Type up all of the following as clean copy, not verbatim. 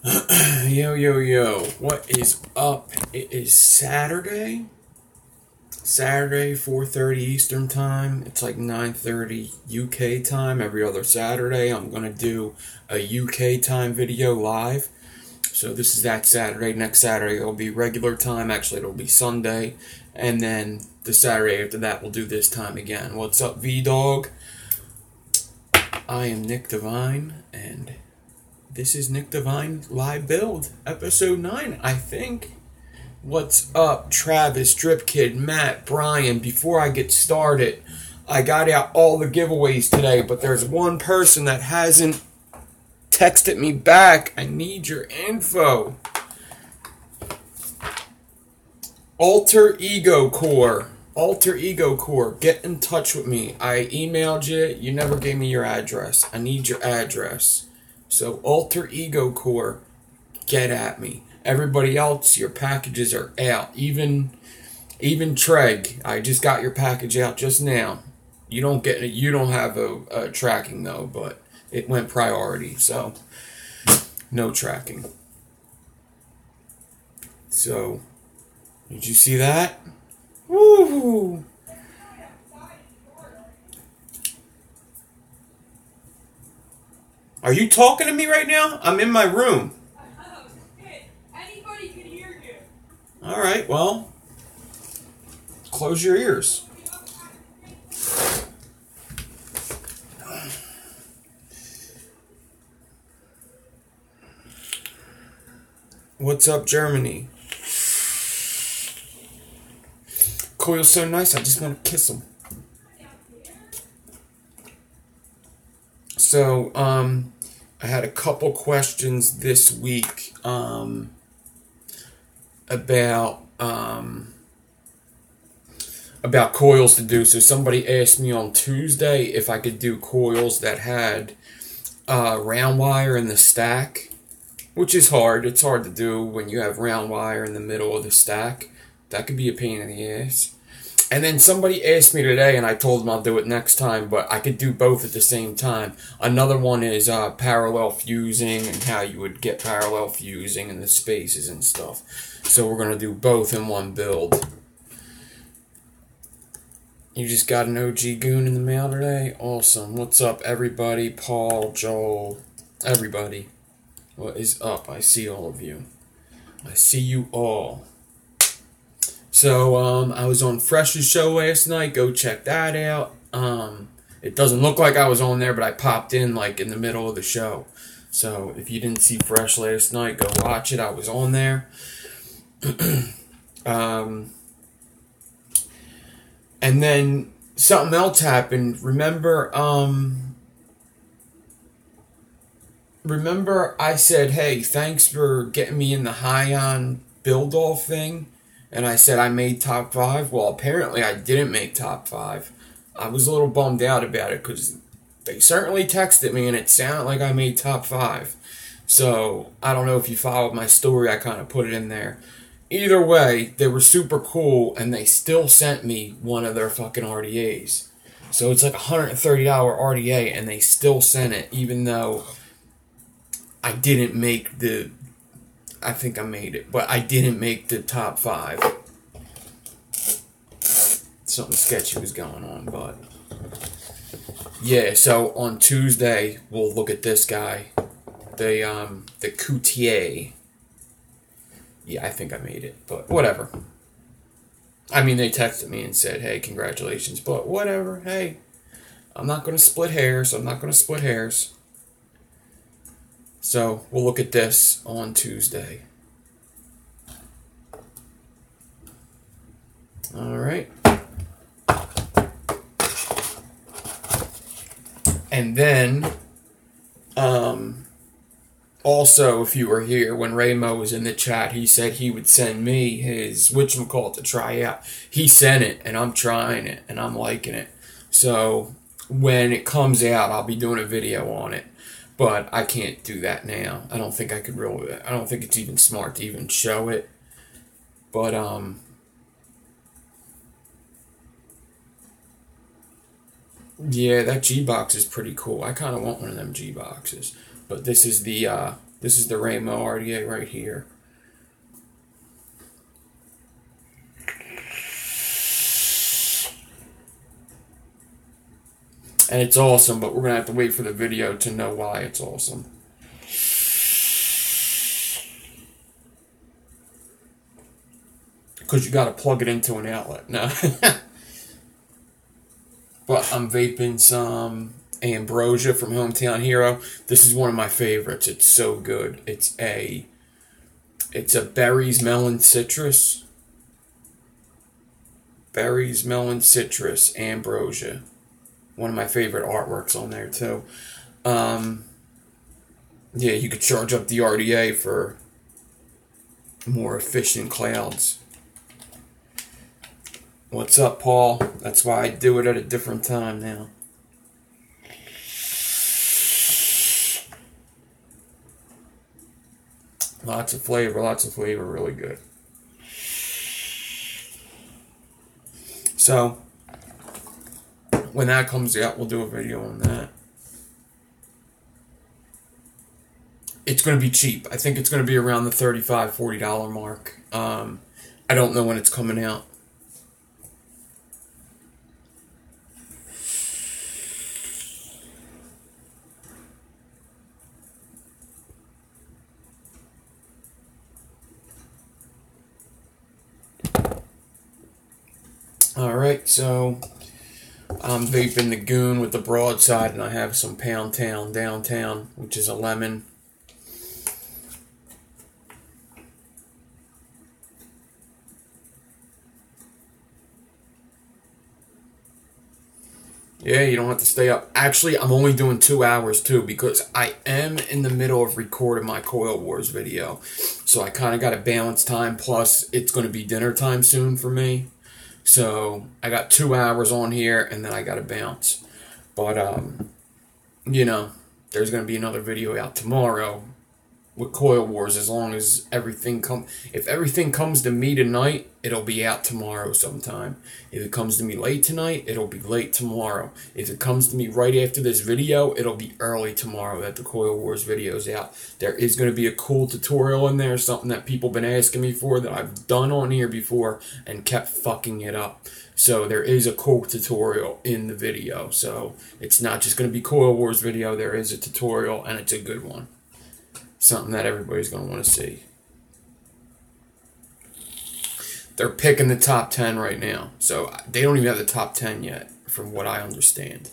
Yo, yo, yo, what is up? It is Saturday, 4:30 Eastern Time. It's like 9:30 UK time every other Saturday. I'm going to do a UK time video live. So this is that Saturday. Next Saturday it'll be regular time. Actually, it'll be Sunday. And then the Saturday after that, we'll do this time again. What's up, V-Dog? I am N.Devine, and this is N.Devine Live Build, episode 9, I think. What's up, Travis, Drip Kid, Matt, Brian? Before I get started, I got out all the giveaways today, but there's one person that hasn't texted me back. I need your info. Alter Ego Core, get in touch with me. I emailed you, you never gave me your address. I need your address. So Alter Ego Core, get at me. Everybody else, your packages are out. Even Treg, I just got your package out just now. You don't get it. You don't have a tracking though, but it went priority, so no tracking. So, did you see that? Woo! Are you talking to me right now? I'm in my room. Anybody can hear you. Alright, well, close your ears. What's up, Germany? Coil's so nice, I just want to kiss him. So, I had a couple questions this week about coils to do. So somebody asked me on Tuesday if I could do coils that had round wire in the stack, which is hard. It's hard to do when you have round wire in the middle of the stack. That could be a pain in the ass. And then somebody asked me today, and I told them I'll do it next time, but I could do both at the same time. Another one is parallel fusing and how you would get parallel fusing and the spaces and stuff. So we're going to do both in one build. You just got an OG goon in the mail today? Awesome. What's up, everybody? Paul, Joel, everybody. What is up? I see all of you. I see you all. So, I was on Fresh's show last night. Go check that out. It doesn't look like I was on there, but I popped in, like, in the middle of the show. So, if you didn't see Fresh last night, go watch it. I was on there. And then something else happened. Remember I said, hey, thanks for getting me in the high-on build-off thing? And I said I made top 5. Well, apparently I didn't make top 5. I was a little bummed out about it because they certainly texted me and it sounded like I made top 5. So, I don't know if you followed my story. I kind of put it in there. Either way, they were super cool and they still sent me one of their fucking RDAs. So, it's like a $130 RDA and they still sent it even though I didn't make the... I think I made it, but I didn't make the top 5. Something sketchy was going on, but yeah. So on Tuesday we'll look at this guy, the Coutier. Yeah, I think I made it, but whatever. I mean, they texted me and said, "Hey, congratulations," but whatever. Hey, I'm not gonna split hairs. So, we'll look at this on Tuesday. Alright. And then, also, if you were here, when Raymo was in the chat, he said he would send me his whatchamacallit to try out. He sent it, and I'm trying it, and I'm liking it. So, when it comes out, I'll be doing a video on it. But I can't do that now. I don't think I could really... I don't think it's even smart to even show it. But, yeah, that G-Box is pretty cool. I kind of want one of them G-Boxes. But this is the This is the Ramo RDA right here. And it's awesome, but we're going to have to wait for the video to know why it's awesome. Because you got to plug it into an outlet. No. But I'm vaping some Ambrosia from Hometown Hero. This is one of my favorites. It's so good. It's a berries, melon, citrus. Berries, melon, citrus, Ambrosia. One of my favorite artworks on there too. Yeah, you could charge up the RDA for more efficient clouds. What's up, Paul? That's why I do it at a different time now. Lots of flavor, really good. So, when that comes out, we'll do a video on that. It's going to be cheap. I think it's going to be around the $35, $40 mark. I don't know when it's coming out. Alright, so I'm vaping the Goon with the broadside, and I have some Pound Town Downtown, which is a lemon. Yeah, you don't have to stay up. Actually, I'm only doing 2 hours too, because I am in the middle of recording my Coil Wars video. So I kind of got to balance time, plus it's going to be dinner time soon for me. So I got 2 hours on here, and then I got to bounce. But, you know, there's going to be another video out tomorrow with Coil Wars, as long as everything if everything comes to me tonight, it'll be out tomorrow sometime. If it comes to me late tonight, it'll be late tomorrow. If it comes to me right after this video, it'll be early tomorrow that the Coil Wars video is out. There is going to be a cool tutorial in there, something that people been asking me for, that I've done on here before and kept fucking it up. So there is a cool tutorial in the video. So it's not just going to be Coil Wars video, there is a tutorial, and it's a good one. Something that everybody's going to want to see. They're picking the top 10 right now. So they don't even have the top 10 yet, from what I understand.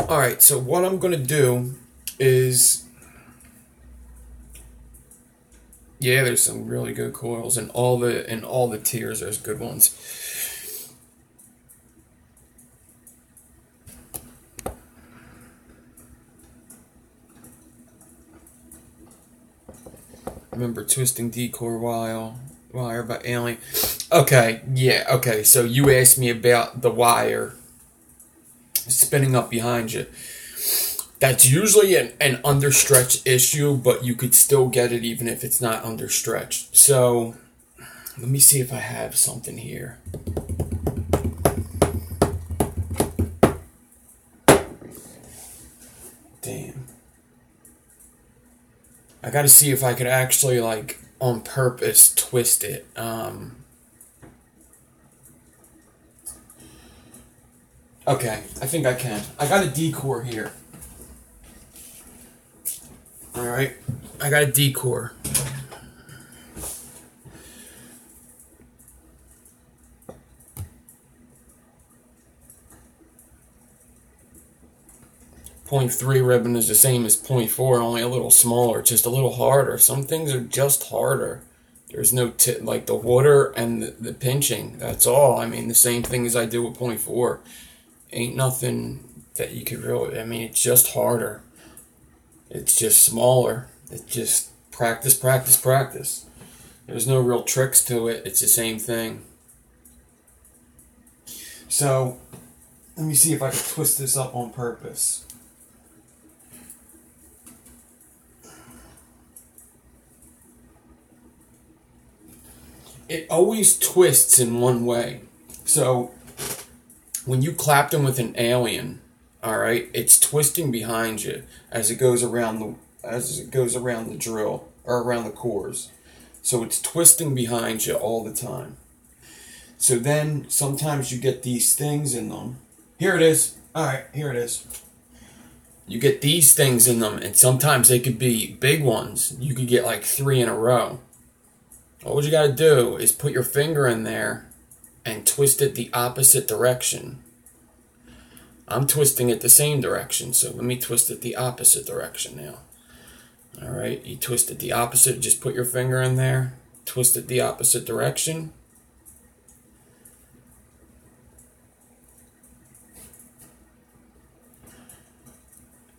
Alright, so what I'm going to do is... Yeah, there's some really good coils, and all the tiers, there's good ones. Remember Twisting Decor Wire by Alien. Okay, yeah, okay, so you asked me about the wire spinning up behind you. That's usually an understretched issue, but you could still get it even if it's not understretched. So, let me see if I have something here. Damn. I gotta see if I could actually, like, on purpose twist it. Okay, I think I can. I got a decor here. Alright, I got a decor. .3 ribbon is the same as .4, only a little smaller, just a little harder. Some things are just harder. There's no like the water and the pinching. That's all. I mean, the same thing as I do with .4. Ain't nothing that you could really. I mean, it's just harder. It's just smaller. It's just practice, practice, practice. There's no real tricks to it. It's the same thing. So, let me see if I can twist this up on purpose. It always twists in one way. So when you clap them with an alien, all right, it's twisting behind you as it goes around the drill or around the cores. So it's twisting behind you all the time. So then sometimes you get these things in them. Here it is. All right, here it is. You get these things in them, and sometimes they could be big ones. You could get like 3 in a row. All you got to do is put your finger in there and twist it the opposite direction. I'm twisting it the same direction, so let me twist it the opposite direction now. Alright, you twist it the opposite, just put your finger in there, twist it the opposite direction.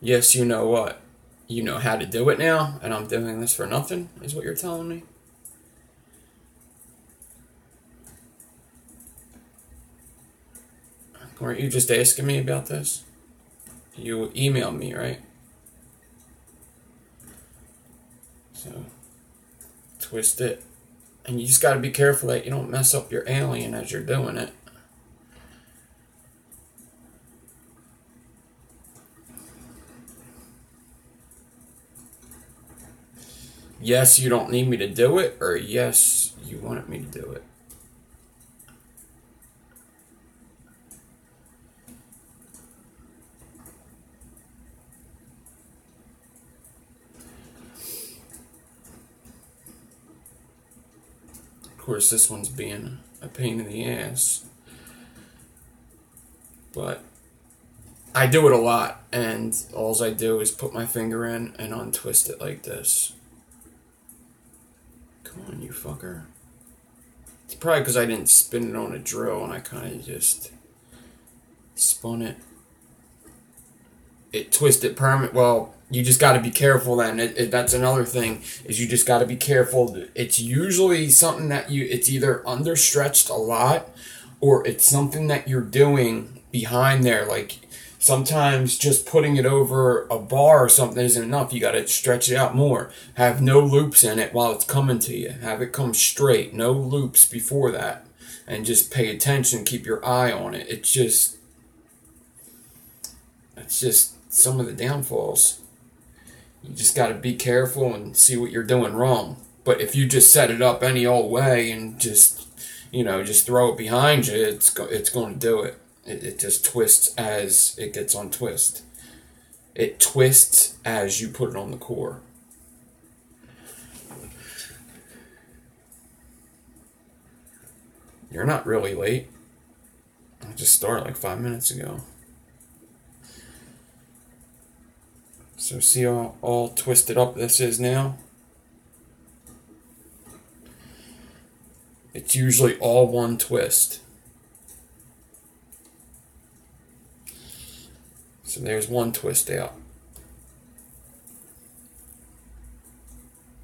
Yes, you know what? You know how to do it now, and I'm doing this for nothing, is what you're telling me? Weren't you just asking me about this? You emailed me, right? So, twist it. And you just got to be careful that you don't mess up your alien as you're doing it. Yes, you don't need me to do it, or yes, you wanted me to do it. Of course, this one's being a pain in the ass. But I do it a lot, and all I do is put my finger in and untwist it like this. Come on, you fucker. It's probably because I didn't spin it on a drill and I kind of just spun it. It twisted permanent. Well, you just got to be careful then. That's another thing, is you just got to be careful. It's usually something that it's either understretched a lot or it's something that you're doing behind there. Like sometimes just putting it over a bar or something isn't enough. You got to stretch it out more. Have no loops in it while it's coming to you. Have it come straight. No loops before that. And just pay attention. Keep your eye on it. It's just some of the downfalls. You just got to be careful and see what you're doing wrong. But if you just set it up any old way and just throw it behind you, it's going to do it. It just twists as it gets untwist. It twists as you put it on the core. You're not really late. I just started like 5 minutes ago. So see how all twisted up this is now? It's usually all one twist. So there's one twist out.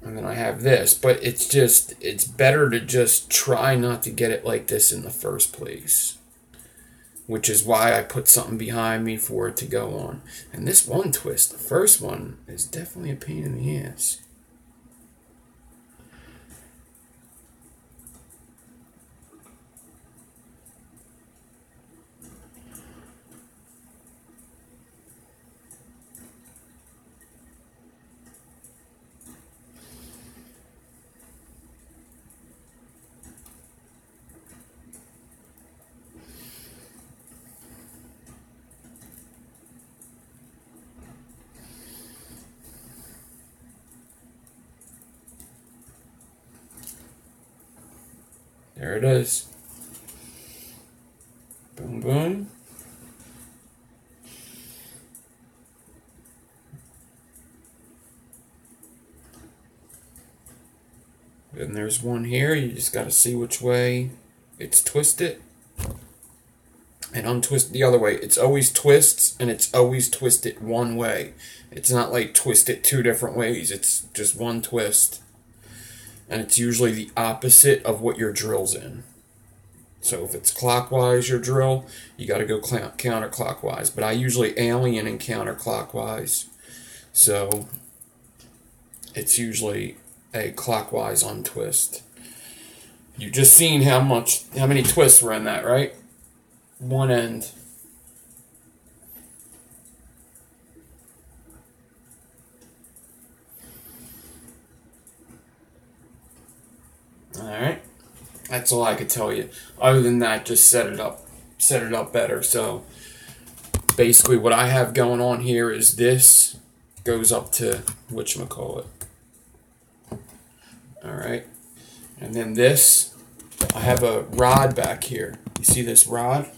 And then I have this, but it's better to just try not to get it like this in the first place. Which is why I put something behind me for it to go on. And this one twist, the first one, is definitely a pain in the ass. There it is. Boom, boom. Then there's one here. You just got to see which way it's twisted. And untwist the other way. It's always twists, and it's always twisted one way. It's not like twisted 2 different ways. It's just one twist. And it's usually the opposite of what your drill's in. So if it's clockwise, your drill, you got to go counterclockwise. But I usually alien and counterclockwise. So it's usually a clockwise untwist. You just seen how many twists were in that, right? one end. Alright, that's all I could tell you. Other than that, just set it up better. So basically what I have going on here is this goes up to whatchamacallit. Alright, and then this, I have a rod back here. You see this rod?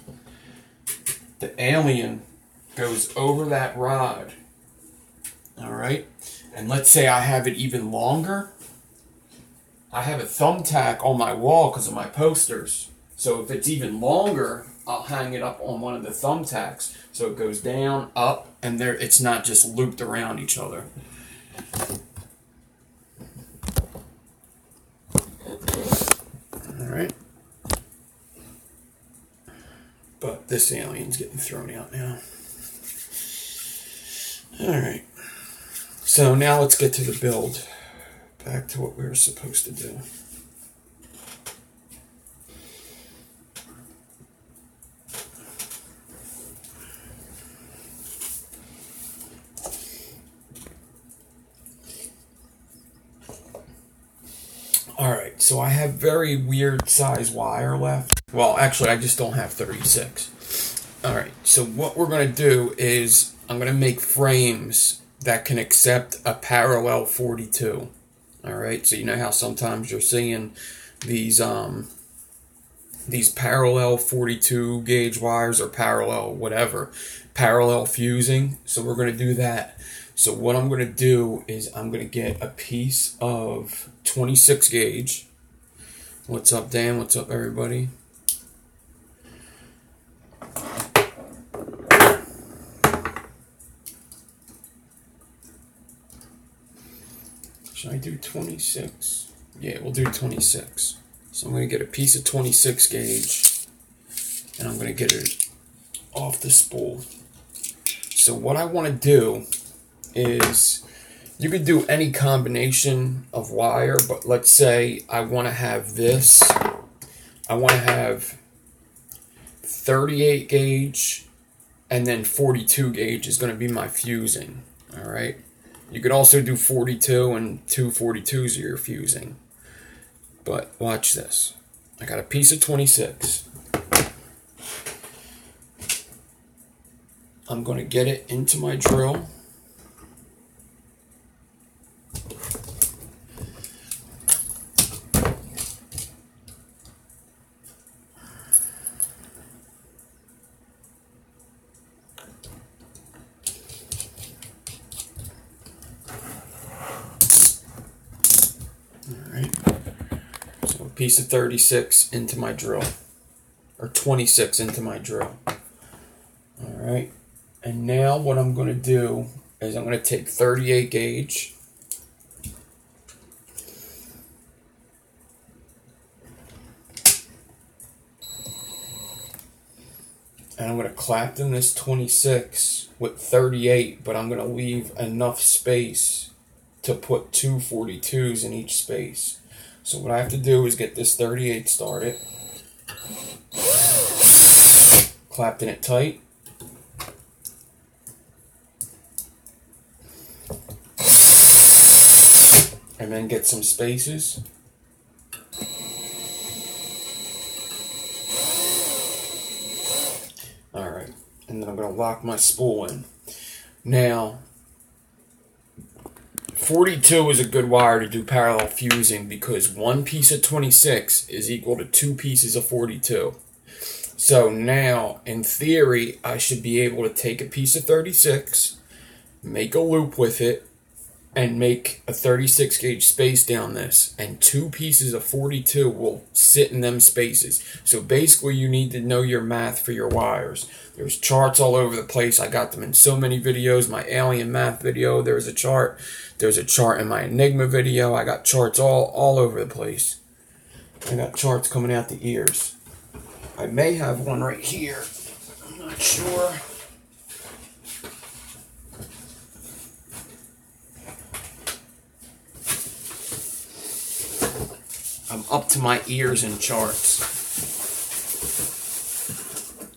The alien goes over that rod. Alright, and let's say I have it even longer. I have a thumbtack on my wall because of my posters. So if it's even longer, I'll hang it up on one of the thumbtacks. So it goes down, up, and there it's not just looped around each other. Alright. But this alien's getting thrown out now. Alright. So now let's get to the build. Back to what we were supposed to do. Alright, so I have very weird size wire left. Well, actually, I just don't have 36. Alright, so what we're going to do is I'm going to make frames that can accept a parallel 42. Alright, so you know how sometimes you're seeing these parallel 42 gauge wires or parallel whatever, parallel fusing. So we're going to do that. So what I'm going to do is I'm going to get a piece of 26 gauge. What's up, Dan? What's up, everybody? Should I do 26? Yeah, we'll do 26. So I'm going to get a piece of 26 gauge, and I'm going to get it off the spool. So what I want to do is, you could do any combination of wire, but let's say I want to have this. I want to have 38 gauge, and then 42 gauge is going to be my fusing. Alright? You could also do 42 and two 42s are your fusing. But watch this. I got a piece of 26. I'm going to get it into my drill. Piece of 36 into my drill, or 26 into my drill. Alright, and now what I'm going to do is I'm going to take 38 gauge, and I'm going to clap in this 26 with 38, but I'm going to leave enough space to put two 42s in each space. So what I have to do is get this 38 started, clapped in it tight, and then get some spaces. Alright, and then I'm going to lock my spool in. Now, 42 is a good wire to do parallel fusing because one piece of 26 is equal to two pieces of 42. So now, in theory, I should be able to take a piece of 36, make a loop with it, and make a 36 gauge space down this, and two pieces of 42 will sit in them spaces. So basically you need to know your math for your wires. There's charts all over the place. I got them in so many videos. My alien math video, there's a chart. There's a chart in my Enigma video. I got charts all over the place. I got charts coming out the ears. I may have one right here. I'm not sure. I'm up to my ears in charts.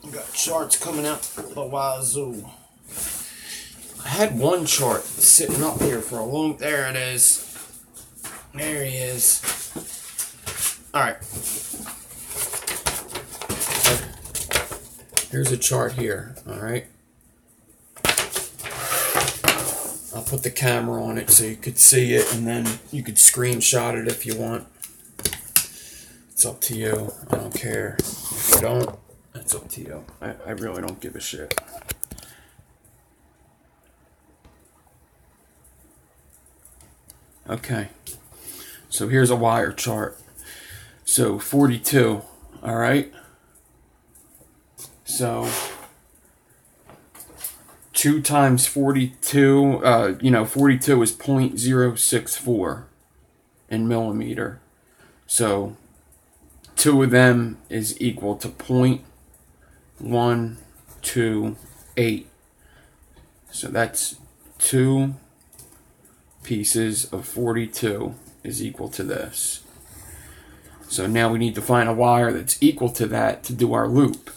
We got charts coming out the wazoo. I had one chart sitting up here for a long... There it is. There he is. Alright. Here's a chart here. Alright. I'll put the camera on it so you could see it, and then you could screenshot it if you want. It's up to you. I don't care. If you don't, it's up to you. I really don't give a shit. Okay. So here's a wire chart. So 42, all right? So 2 times 42, 42 is 0.064 in millimeter. So 2 of them is equal to 0.128. So that's 2 pieces of 42 is equal to this. So now we need to find a wire that's equal to that to do our loop.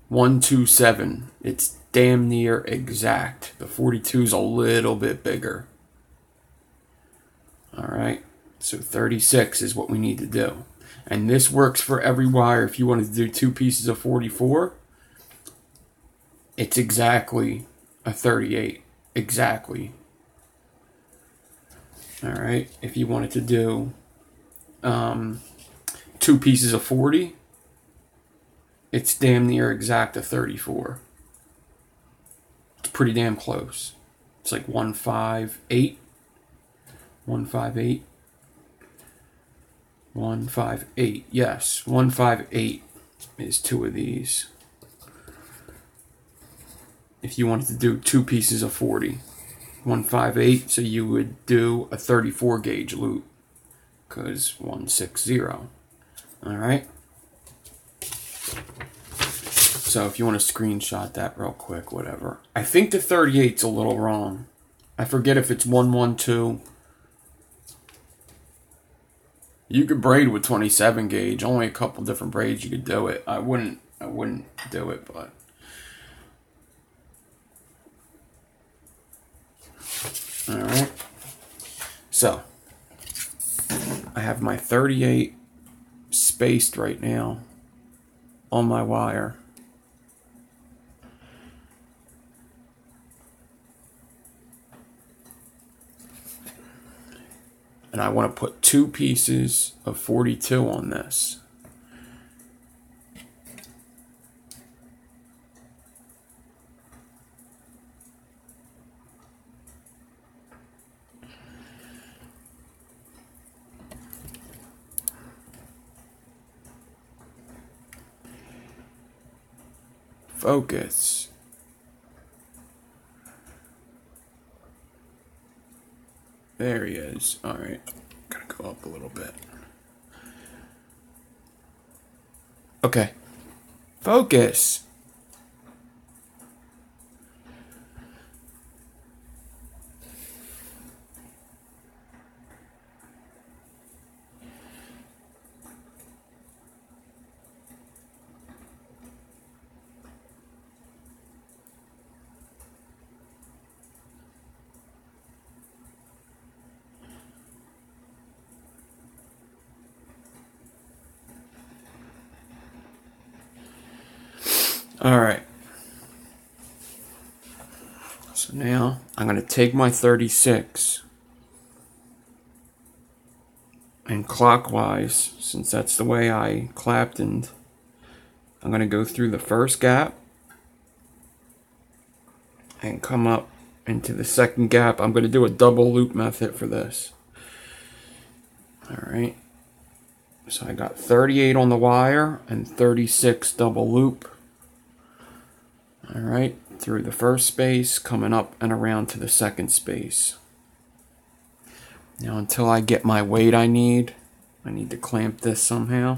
127. It's damn near exact. The 42 is a little bit bigger. Alright, so 36 is what we need to do. And this works for every wire. If you wanted to do 2 pieces of 44, it's exactly a 38. Exactly. Alright, if you wanted to do 2 pieces of 40, it's damn near exact a 34. It's pretty damn close. It's like 158. 158. 158. Yes, 158 is 2 of these. If you wanted to do 2 pieces of 40. 158, so you would do a 34 gauge loop. Because 160. Alright? So if you want to screenshot that real quick, whatever. I think the 38's a little wrong. I forget if it's 112. You could braid with 27 gauge. Only a couple different braids you could do it. I wouldn't do it, but alright. So I have my 38 spaced right now on my wire. And I want to put 2 pieces of 42 on this. Focus. There he is. Alright. Gotta go up a little bit. Okay. Focus. Alright. So now I'm going to take my 36 and clockwise, since that's the way I clapped, and I'm going to go through the first gap and come up into the second gap. I'm going to do a double loop method for this. Alright. So I got 38 on the wire and 36 double loop. Alright, through the first space, coming up and around to the second space. Now until I get my weight I need to clamp this somehow.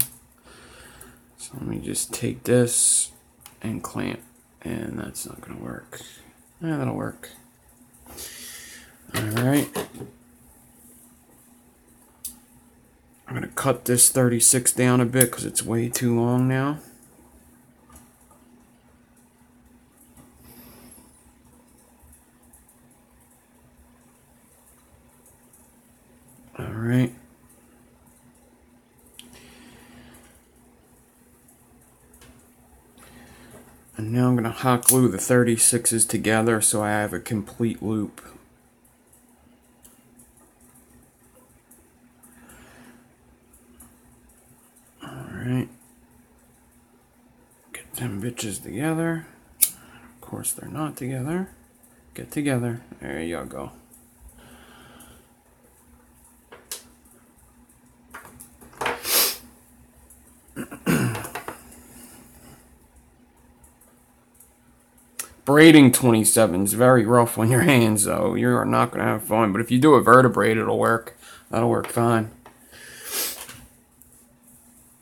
So let me just take this and clamp, and that's not going to work. Yeah, that'll work. Alright. I'm going to cut this 36 down a bit because it's way too long now. And now I'm going to hot glue the 36s together so I have a complete loop. Alright. Get them bitches together. Of course they're not together. Get together. There you go. Braiding 27 is very rough on your hands, though. You're not going to have fun. But if you do a vertebrae, it'll work. That'll work fine.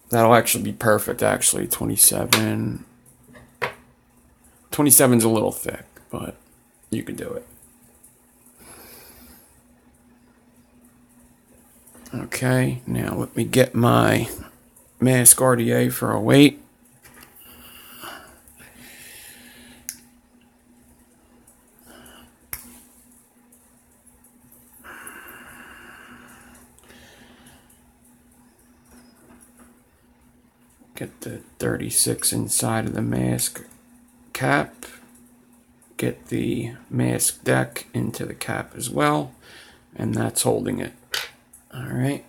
That'll actually be perfect, actually. 27. 27's a little thick, but you can do it. Okay, now let me get my mask RDA for a weight. Get the 36 inside of the mask cap. Get the mask deck into the cap as well. And that's holding it. Alright.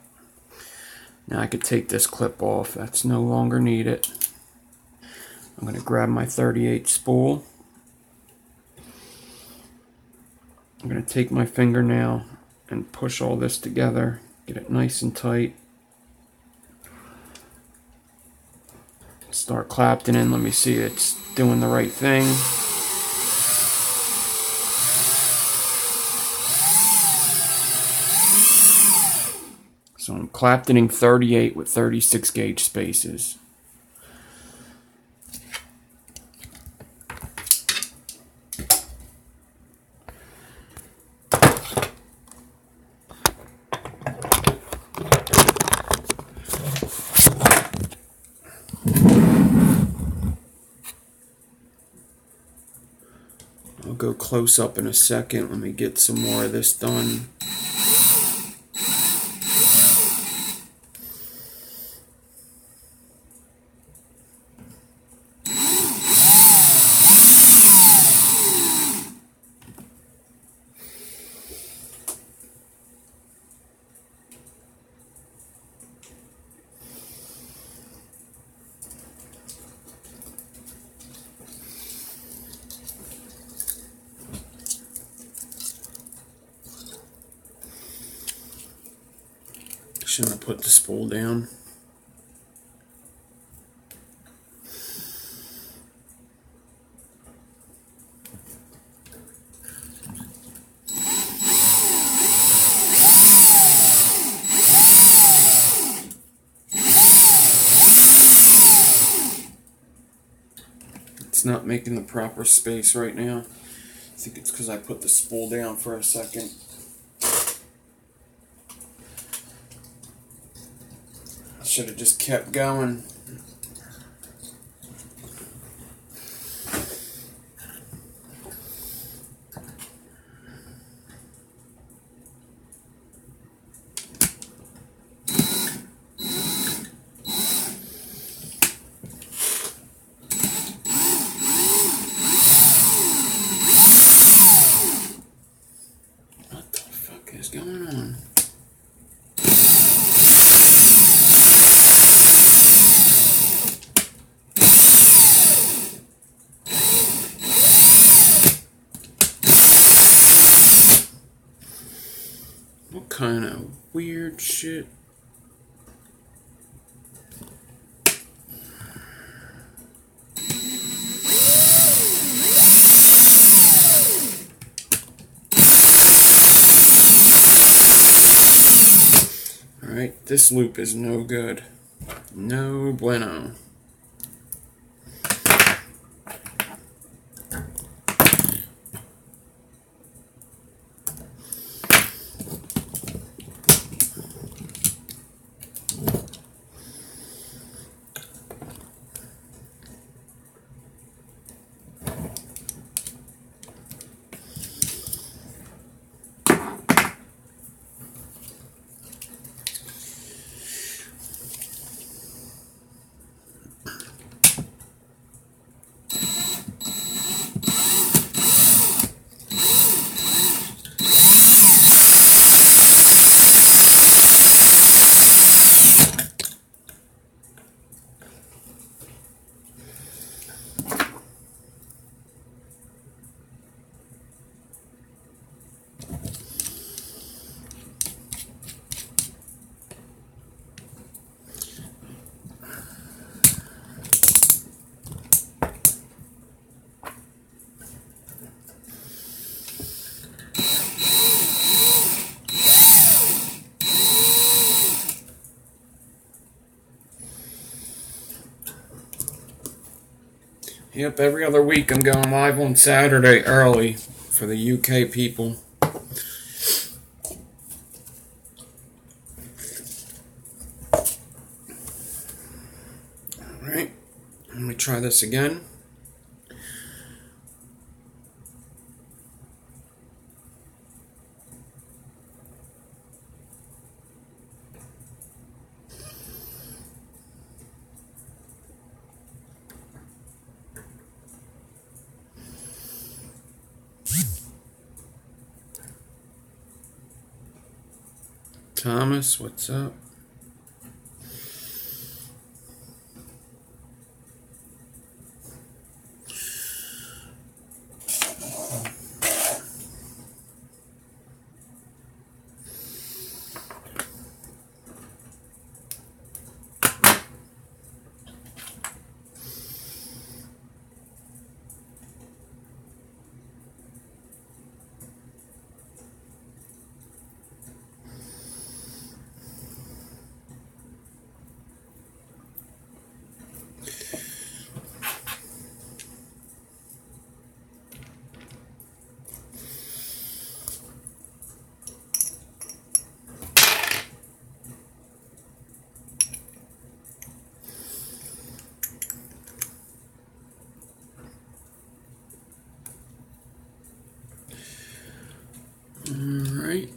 Now I could take this clip off. That's no longer needed. I'm going to grab my 38 spool. I'm going to take my finger now and push all this together. Get it nice and tight. Start clapping in. Let me see it's doing the right thing. So I'm claptoning 38 with 36 gauge spaces. I'll go close up in a second. Let me get some more of this done. Just gonna put the spool down. It's not making the proper space right now. I think it's because I put the spool down for a second. I should have just kept going. What the fuck is going on? What kind of weird shit? Alright, this loop is no good. No bueno. Yep, every other week I'm going live on Saturday early for the UK people. Alright, let me try this again. Thomas, what's up? Alright.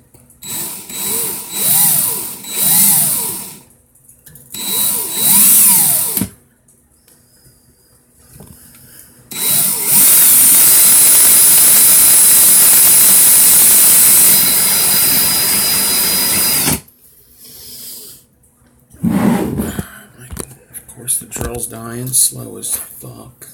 Of course the drill's dying slow as fuck.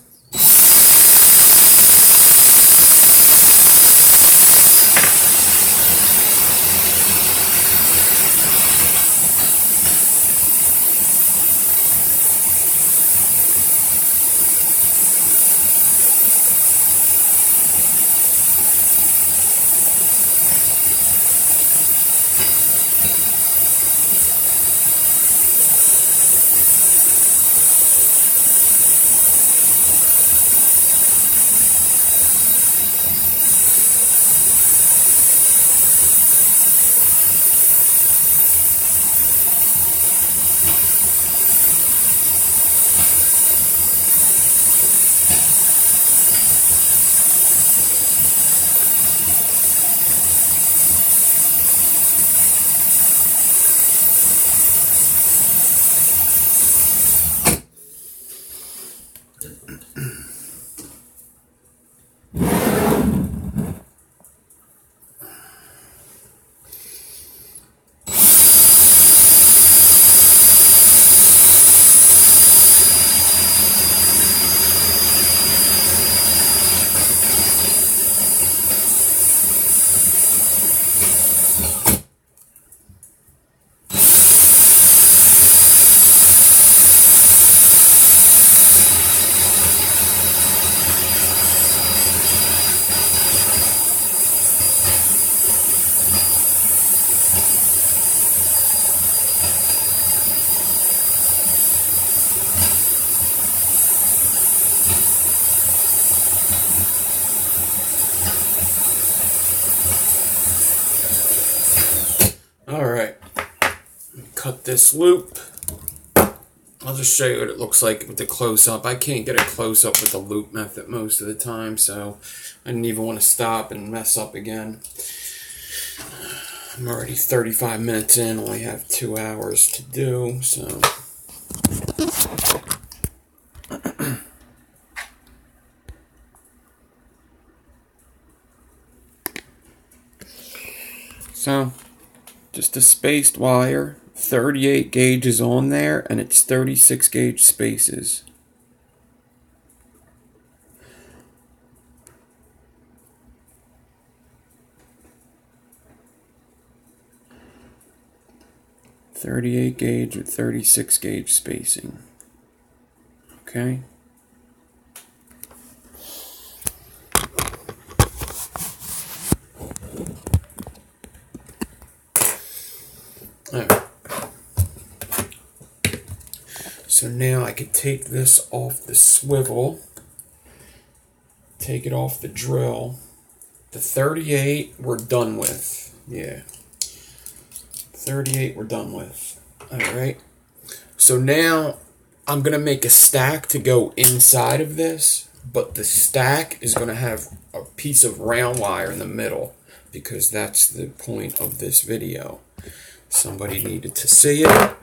Alright, cut this loop. I'll just show you what it looks like with the close-up. I can't get a close-up with the loop method most of the time, so I didn't even want to stop and mess up again. I'm already 35 minutes in, only have 2 hours to do, so... So, just a spaced wire, 38 gauges on there, and it's 36 gauge spaces. .38 gauge with 36 gauge spacing. Okay. Alright. So now I can take this off the swivel take it off the drill. The 38 we're done with. Yeah. 38 we're done with. Alright. So now I'm going to make a stack to go inside of this, but the stack is going to have a piece of round wire in the middle because that's the point of this video. Somebody needed to see it.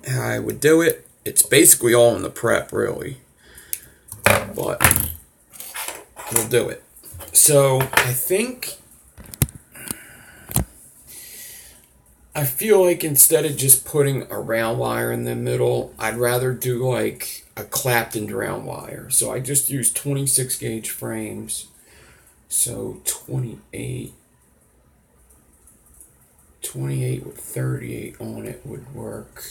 How I would do it. It's basically all in the prep, really. But we'll do it. So I feel like instead of just putting a round wire in the middle, I'd rather do like a clapped and round wire. So I just use 26 gauge frames. So 28 with 38 on it would work.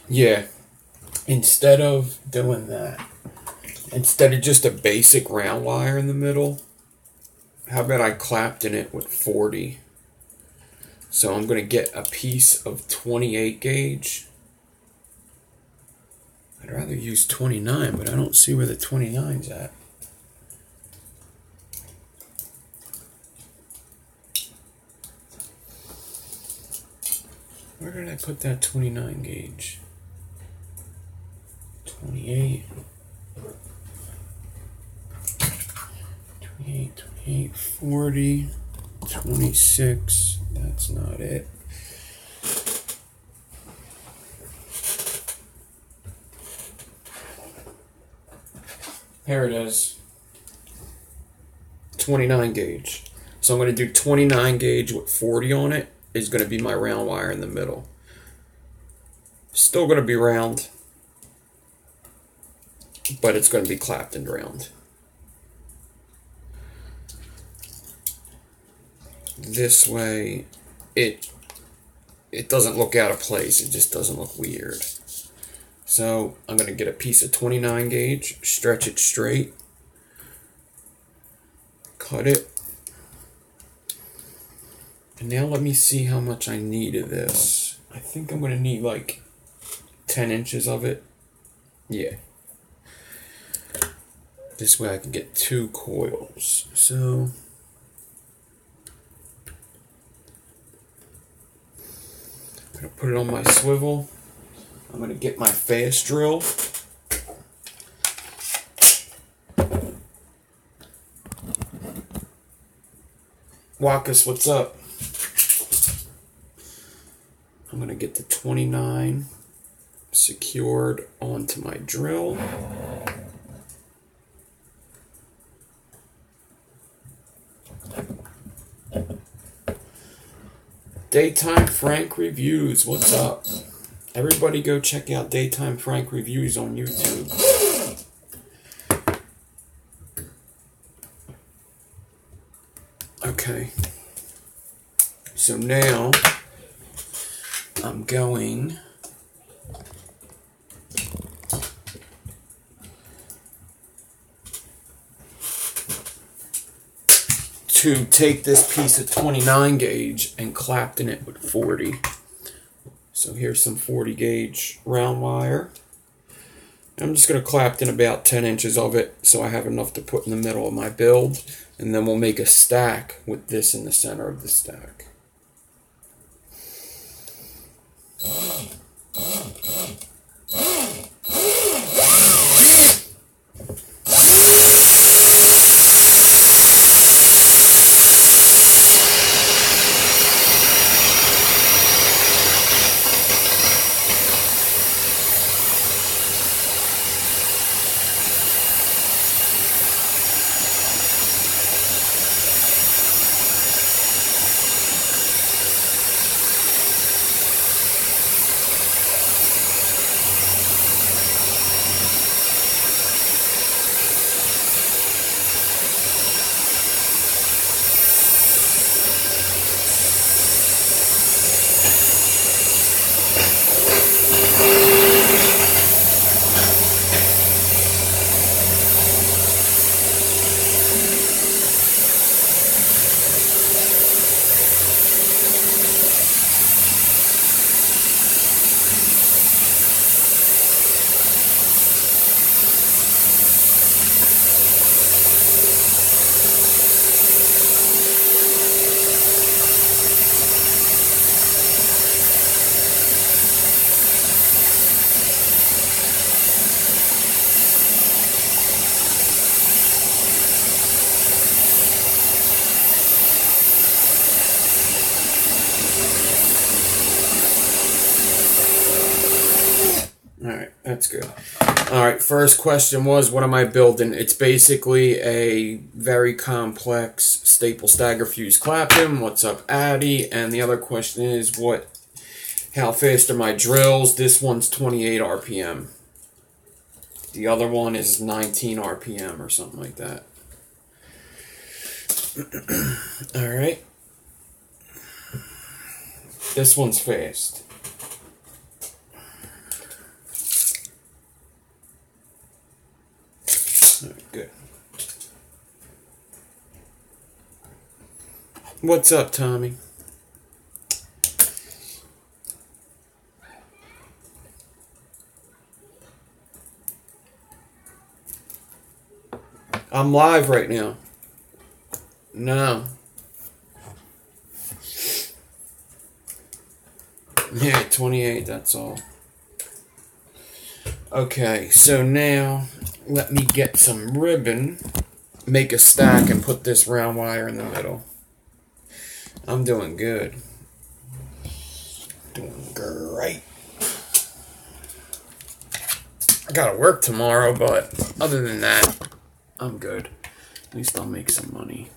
Yeah, instead of doing that, instead of just a basic round wire in the middle, how about I clapped in it with 40? So I'm going to get a piece of 28 gauge. I'd rather use 29, but I don't see where the 29's at. Where did I put that 29 gauge? 28, 40, 26, that's not it. Here it is, 29 gauge. So I'm going to do 29 gauge with 40 on it is going to be my round wire in the middle. Still going to be round, but it's going to be clapped and round. This way, it doesn't look out of place. It just doesn't look weird. So I'm going to get a piece of 29 gauge, stretch it straight, cut it, and now let me see how much I need of this. I think I'm going to need like 10 inches of it. Yeah. This way I can get 2 coils. So I'm going to put it on my swivel. I'm going to get my fast drill. Wakus, what's up? I'm going to get the 29 secured onto my drill. Daytime Frank Reviews, what's up? Everybody go check out Daytime Frank Reviews on YouTube. Okay. So now I'm going to take this piece of 29 gauge and clap in it with 40. So here's some 40 gauge round wire. I'm just going to clap in about 10 inches of it so I have enough to put in the middle of my build, and then we'll make a stack with this in the center of the stack. That's good. Alright, first question was, what am I building? It's basically a very complex staple stagger fuse Clapton. What's up, Addy? And the other question is, how fast are my drills? This one's 28 RPM. The other one is 19 RPM or something like that. Alright. This one's fast. Alright, good. What's up, Tommy? I'm live right now. No. Yeah, 28, that's all. Okay, so now let me get some ribbon, make a stack, and put this round wire in the middle. I'm doing good. Doing great. I gotta work tomorrow, but other than that, I'm good. At least I'll make some money.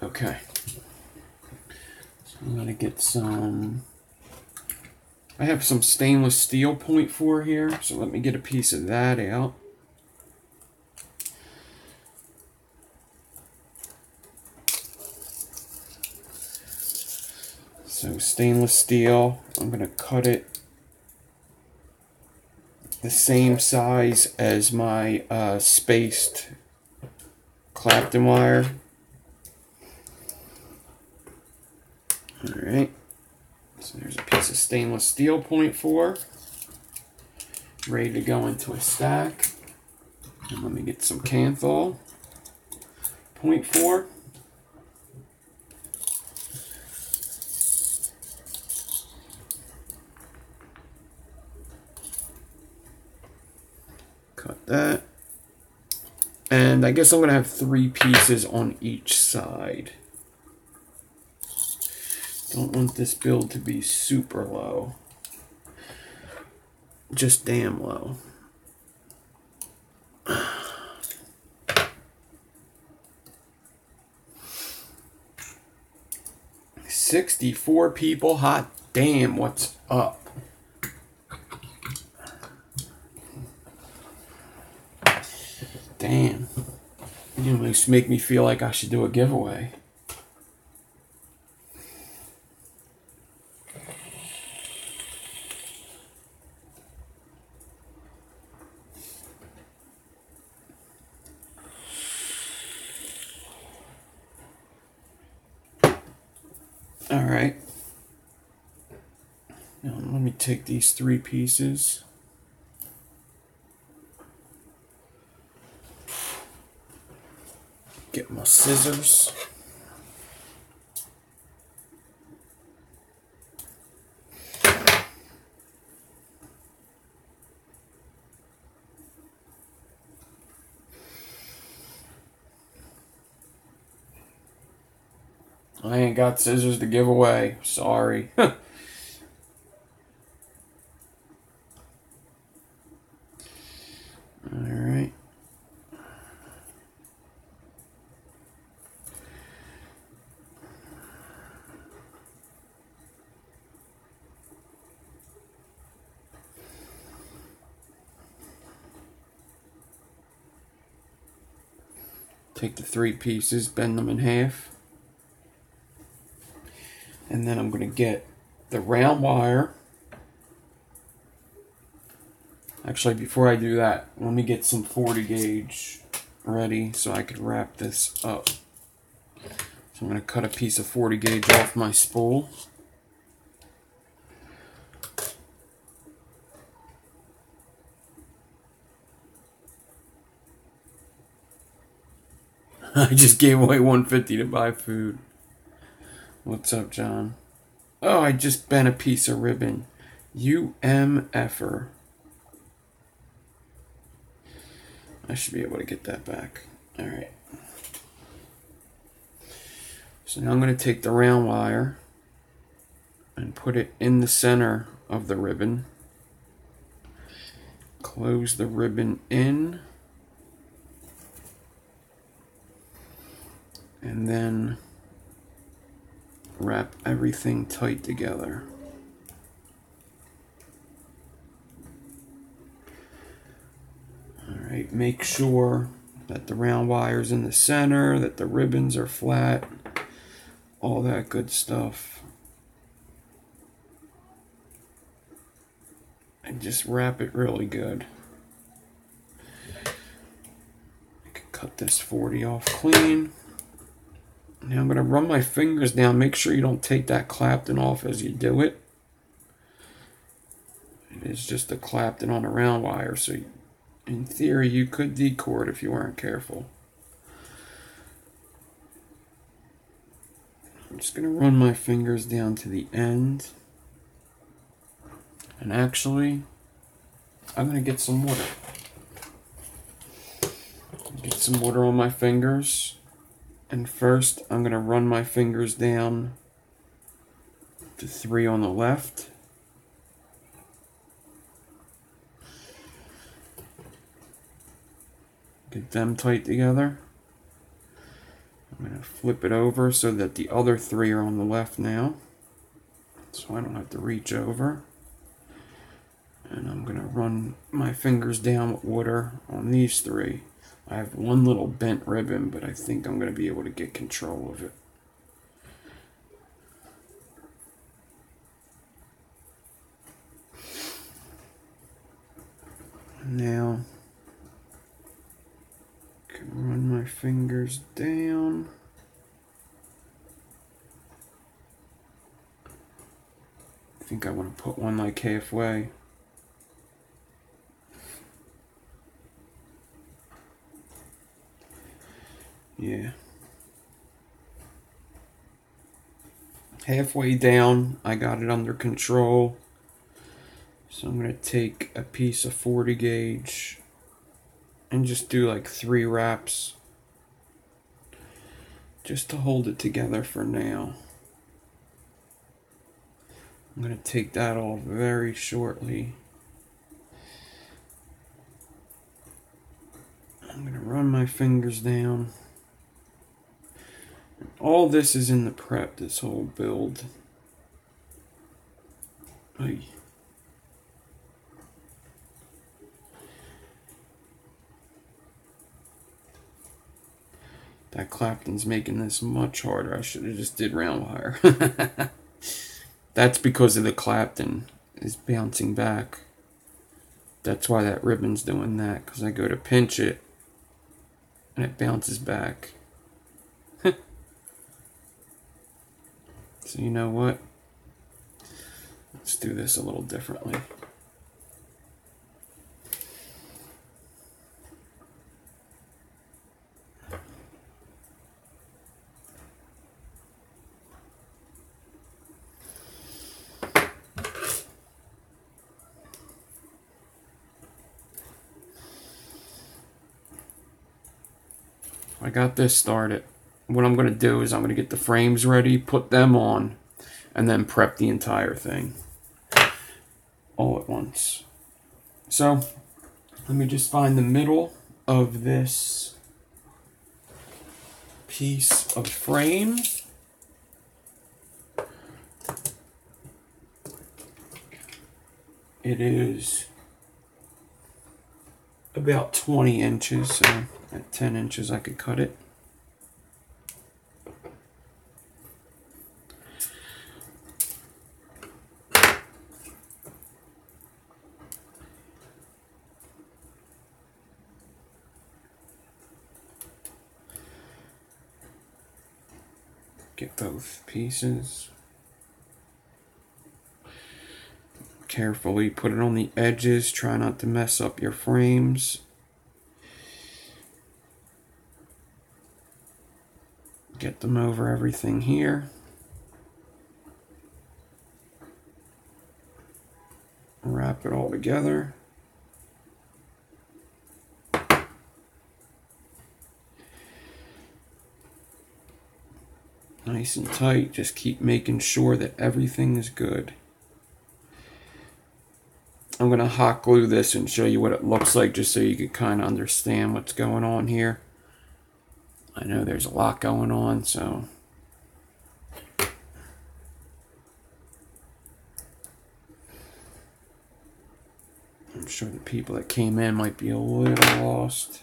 Okay. So I'm gonna get some. I have some stainless steel 0.4 here, so let me get a piece of that out. So stainless steel, I'm going to cut it the same size as my spaced Clapton wire. Alright, so there's a piece of stainless steel 0.4 ready to go into a stack. And let me get some Canthol 0.4. Cut that. And I guess I'm going to have 3 pieces on each side. Don't want this build to be super low. Just damn low. 64 people, hot damn, what's up? Damn. You almost make me feel like I should do a giveaway. Alright. Now let me take these 3 pieces. Get my scissors. I ain't got scissors to give away. Sorry. Alright. Take the 3 pieces, bend them in half. And then I'm going to get the round wire. Actually, before I do that, let me get some 40 gauge ready so I can wrap this up. So I'm going to cut a piece of 40 gauge off my spool. I just gave away $150 to buy food. What's up, John? Oh, I just bent a piece of ribbon. UMFer. I should be able to get that back. Alright. So now I'm going to take the round wire and put it in the center of the ribbon. Close the ribbon in. And then wrap everything tight together. Alright, make sure that the round wire's in the center, that the ribbons are flat, all that good stuff. And just wrap it really good. I can cut this 40 off clean. Now I'm going to run my fingers down. Make sure you don't take that clapton off as you do it. It is just a clapton on a round wire, so in theory you could decord if you weren't careful. I'm just going to run my fingers down to the end. And actually, I'm going to get some water. Get some water on my fingers. And first, I'm going to run my fingers down to 3 on the left. Get them tight together. I'm going to flip it over so that the other 3 are on the left now. So I don't have to reach over. And I'm going to run my fingers down with water on these 3. I have one little bent ribbon, but I think I'm going to be able to get control of it. Now, I can run my fingers down. I think I want to put one like halfway. Yeah. Halfway down, I got it under control. So I'm going to take a piece of 40 gauge and just do like 3 wraps just to hold it together for now. I'm going to take that off very shortly. I'm going to run my fingers down. All this is in the prep, this whole build. Ay. That clapton's making this much harder. I should have just did round wire. That's because of the clapton is bouncing back. That's why that ribbon's doing that, because I go to pinch it and it bounces back. So you know what? Let's do this a little differently. I got this started. What I'm going to do is I'm going to get the frames ready, put them on, and then prep the entire thing all at once. So let me just find the middle of this piece of frame. It is about 20 inches, so at 10 inches I could cut it. Get both pieces. Carefully put it on the edges. Try not to mess up your frames. Get them over everything here. Wrap it all together. Nice and tight. Just keep making sure that everything is good. I'm going to hot glue this and show you what it looks like just so you can kind of understand what's going on here. I know there's a lot going on, so... I'm sure the people that came in might be a little lost.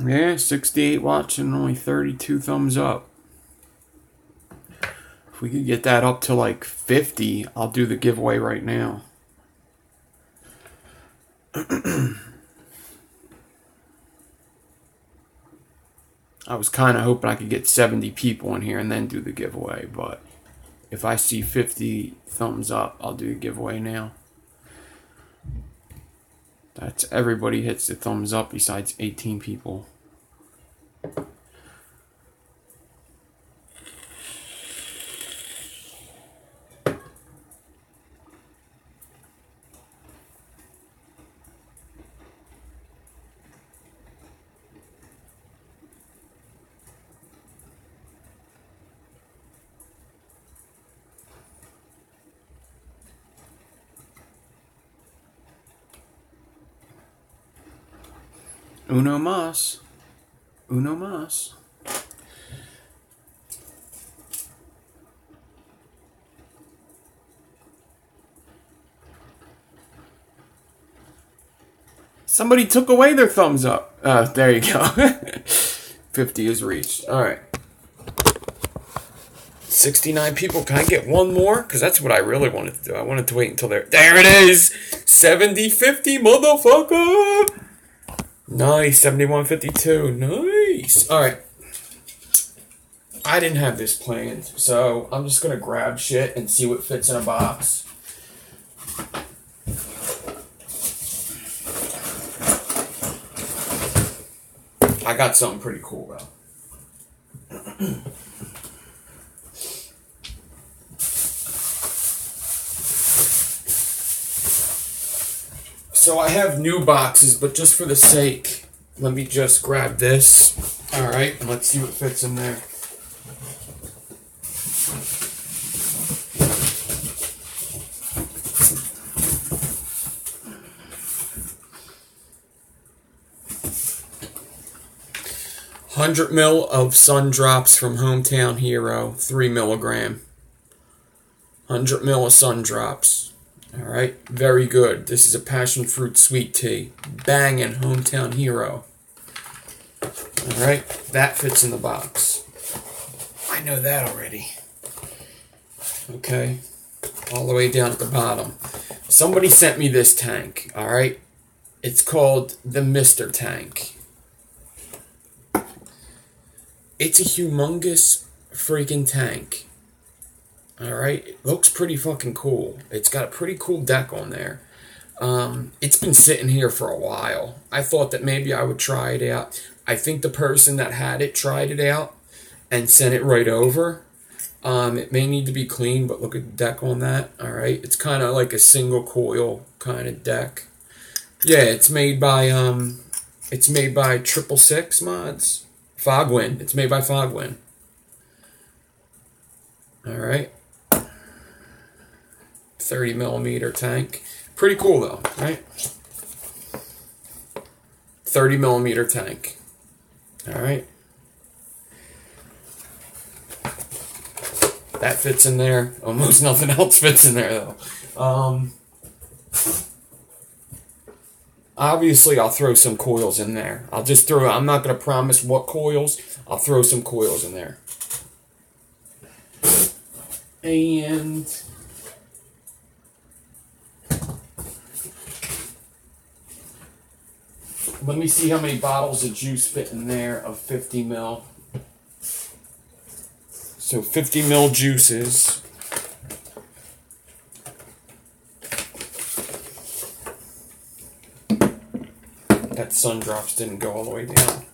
Yeah, 68 watts and only 32 thumbs up. If we could get that up to like 50, I'll do the giveaway right now. I was kind of hoping I could get 70 people in here and then do the giveaway, but if I see 50 thumbs up, I'll do the giveaway now. That's everybody hits the thumbs up besides 18 people. Uno mas. Uno mas. Somebody took away their thumbs up. There you go. 50 is reached. Alright. 69 people. Can I get one more? Because that's what I really wanted to do. I wanted to wait until there. There it is! 70, 50, motherfucker! Nice. 7152. Nice. Alright. I didn't have this planned, so I'm just going to grab shit and see what fits in a box. I got something pretty cool, though. So I have new boxes, but just for the sake, let me just grab this. Alright, and let's see what fits in there. $100 ml of Sun Drops from Hometown Hero, 3 milligram. 100 ml of Sun Drops. Alright, very good. This is a passion fruit sweet tea. Bangin' Hometown Hero. Alright, that fits in the box. I know that already. Okay, all the way down at the bottom. Somebody sent me this tank, alright? It's called the Mr. Tank. It's a humongous freaking tank. Alright, it looks pretty fucking cool. It's got a pretty cool deck on there. It's been sitting here for a while. I thought that maybe I would try it out. I think the person that had it tried it out and sent it right over. It may need to be cleaned, but look at the deck on that. Alright, it's kind of like a single coil kind of deck. Yeah, it's made by 666 mods. Fogwind. It's made by Fogwind. Alright. 30 millimeter tank. Pretty cool though, right? 30 millimeter tank. Alright. That fits in there. Almost nothing else fits in there, though. Obviously, I'll throw some coils in there. I'm not going to promise what coils. I'll throw some coils in there. And let me see how many bottles of juice fit in there of 50 ml. So 50 ml juices. That sun drops didn't go all the way down.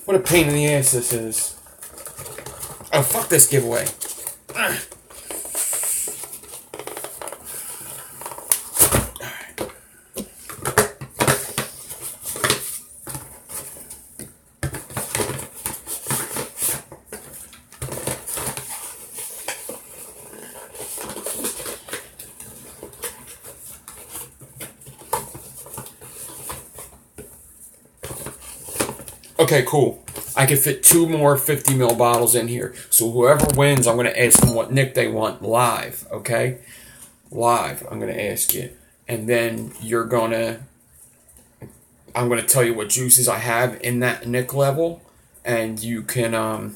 What a pain in the ass this is. Oh, fuck this giveaway. Okay, cool. I can fit 2 more 50 ml bottles in here. So whoever wins, I'm going to ask them what nick they want live, okay? Live, I'm going to ask you. And then I'm going to tell you what juices I have in that nick level. And you can,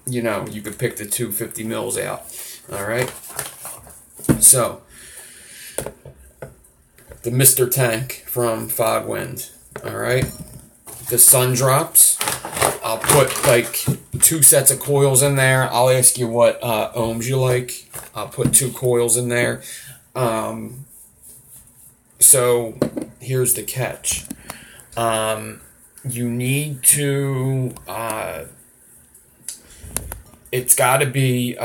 you can pick the 2 50 mils out. All right? So, the Mr. Tank from Fogwind. All right? The sun drops. I'll put like 2 sets of coils in there. I'll ask you what ohms you like. I'll put 2 coils in there. So here's the catch. You need to. It's got to be.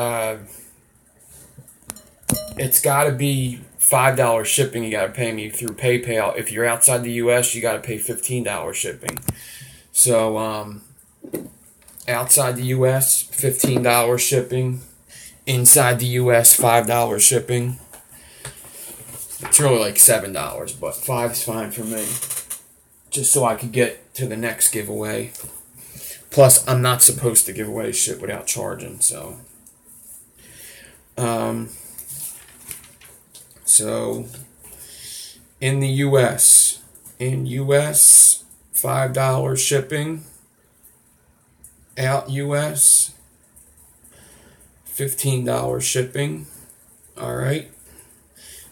It's got to be $5 shipping. You got to pay me through PayPal. If you're outside the U.S., you got to pay $15 shipping. So, outside the U.S., $15 shipping. Inside the U.S., $5 shipping. It's really like $7, but $5's fine for me. Just so I could get to the next giveaway. Plus, I'm not supposed to give away shit without charging, so. So, in the U.S., $5 shipping. Out U.S., $15 shipping. All right.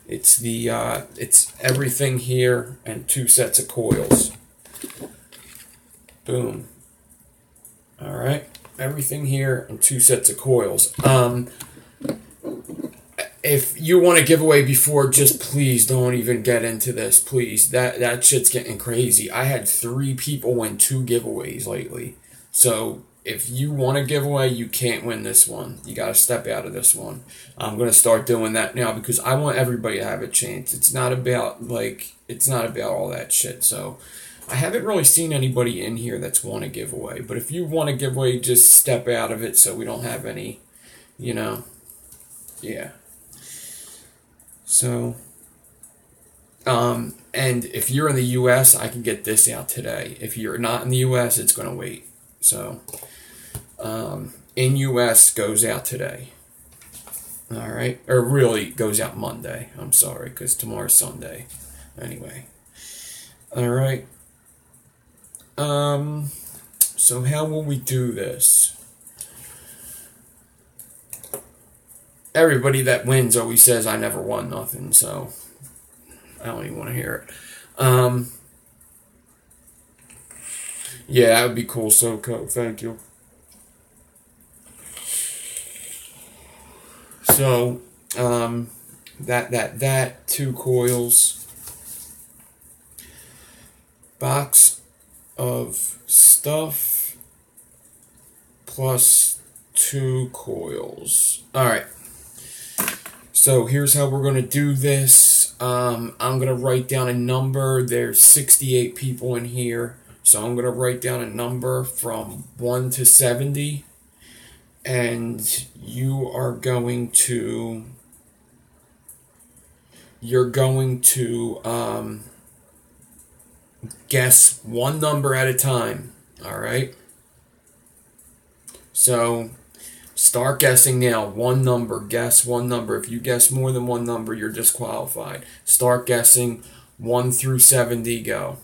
It's it's everything here and 2 sets of coils. Boom. All right. Everything here and 2 sets of coils. If you want to give away before, just please don't even get into this, please. That shit's getting crazy. I had 3 people win 2 giveaways lately. So if you want a giveaway, you can't win this one. You got to step out of this one. I'm going to start doing that now because I want everybody to have a chance. It's not about all that shit. So I haven't really seen anybody in here that's won a giveaway. But if you want a giveaway, just step out of it so we don't have any, yeah. So, and if you're in the U.S., I can get this out today. If you're not in the U.S., it's going to wait. So, in U.S. goes out today. All right. Or really goes out Monday. I'm sorry, because tomorrow's Sunday. Anyway. All right. So how will we do this? everybody that wins always says I never won nothing, so I don't even want to hear it. Yeah, that would be cool, SoCo. Thank you. So, that 2 coils, box of stuff, plus 2 coils. Alright, so here's how we're going to do this. I'm going to write down a number. There's 68 people in here, so I'm going to write down a number from 1 to 70. And you're going to guess one number at a time. Alright? So start guessing now. One number. Guess one number. If you guess more than one number, you're disqualified. Start guessing. 1 through 70, go.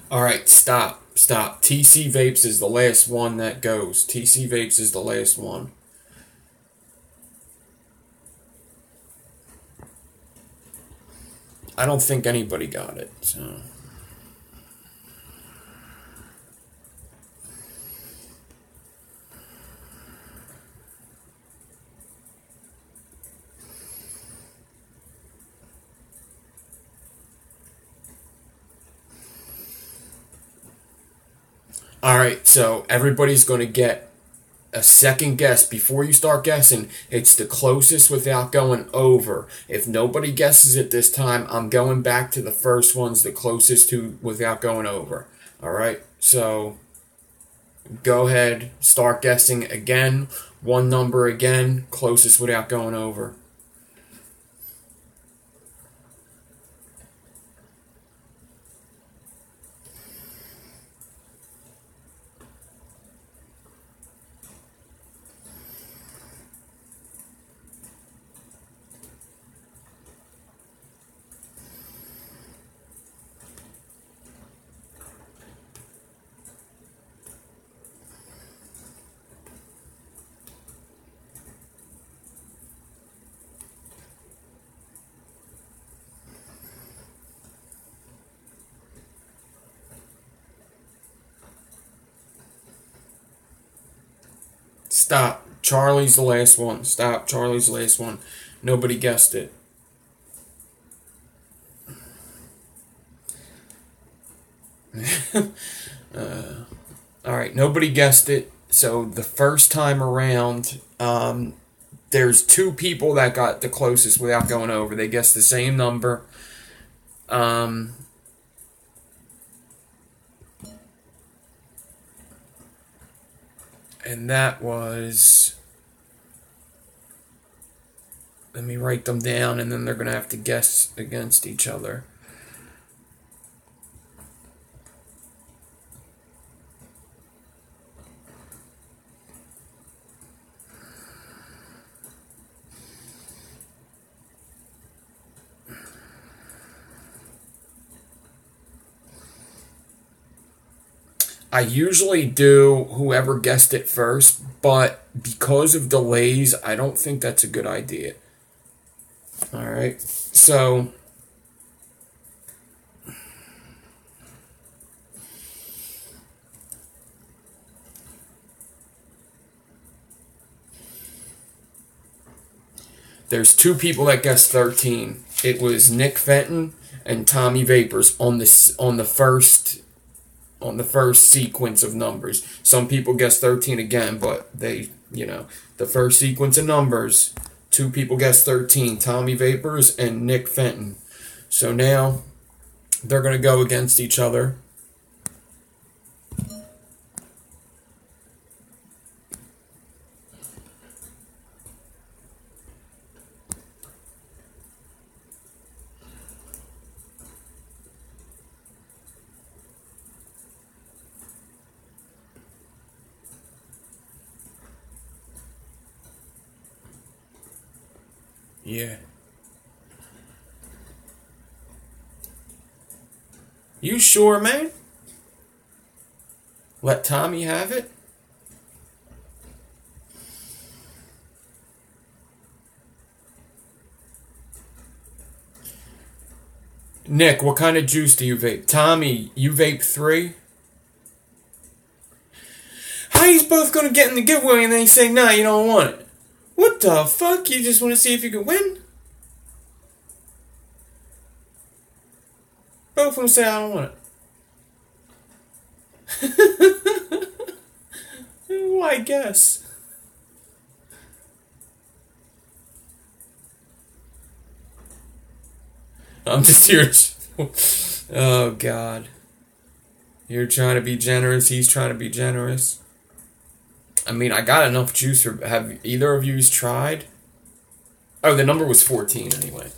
Alright, stop. TC Vapes is the last one that goes. TC Vapes is the last one. I don't think anybody got it, so. Alright, so everybody's going to get a second guess. Before you start guessing, it's the closest without going over. If nobody guesses it this time, I'm going back to the first ones, the closest to without going over. Alright, so go ahead, start guessing again. One number again, closest without going over. Stop. Charlie's the last one. Stop. Charlie's the last one. Nobody guessed it. Alright, nobody guessed it. So the first time around, there's 2 people that got the closest without going over. They guessed the same number. And that was, let me write them down, and then they're going to have to guess against each other. I usually do whoever guessed it first, but because of delays, I don't think that's a good idea. Alright, so there's 2 people that guessed 13. It was Nick Fenton and Tommy Vapors on the first sequence of numbers. Some people guessed 13 again, but they, the first sequence of numbers, 2 people guessed 13, Tommy Vapors and Nick Fenton. So now they're going to go against each other. Yeah. You sure, man? Let Tommy have it? Nick, what kind of juice do you vape? Tommy, you vape 3? How are you both gonna get in the giveaway and then you say, nah, you don't want it? What the fuck? You just want to see if you can win? Both of them say, I don't want it. Well, I guess. I'm just here. Oh, God. You're trying to be generous. He's trying to be generous. I mean, I got enough juice. Have either of you tried? Oh, the number was 14 anyway.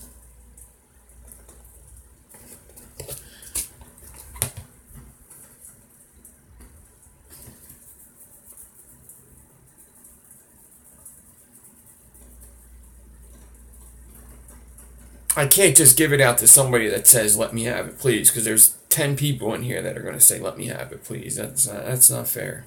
I can't just give it out to somebody that says, let me have it, please, because there's 10 people in here that are going to say, let me have it, please. That's not fair.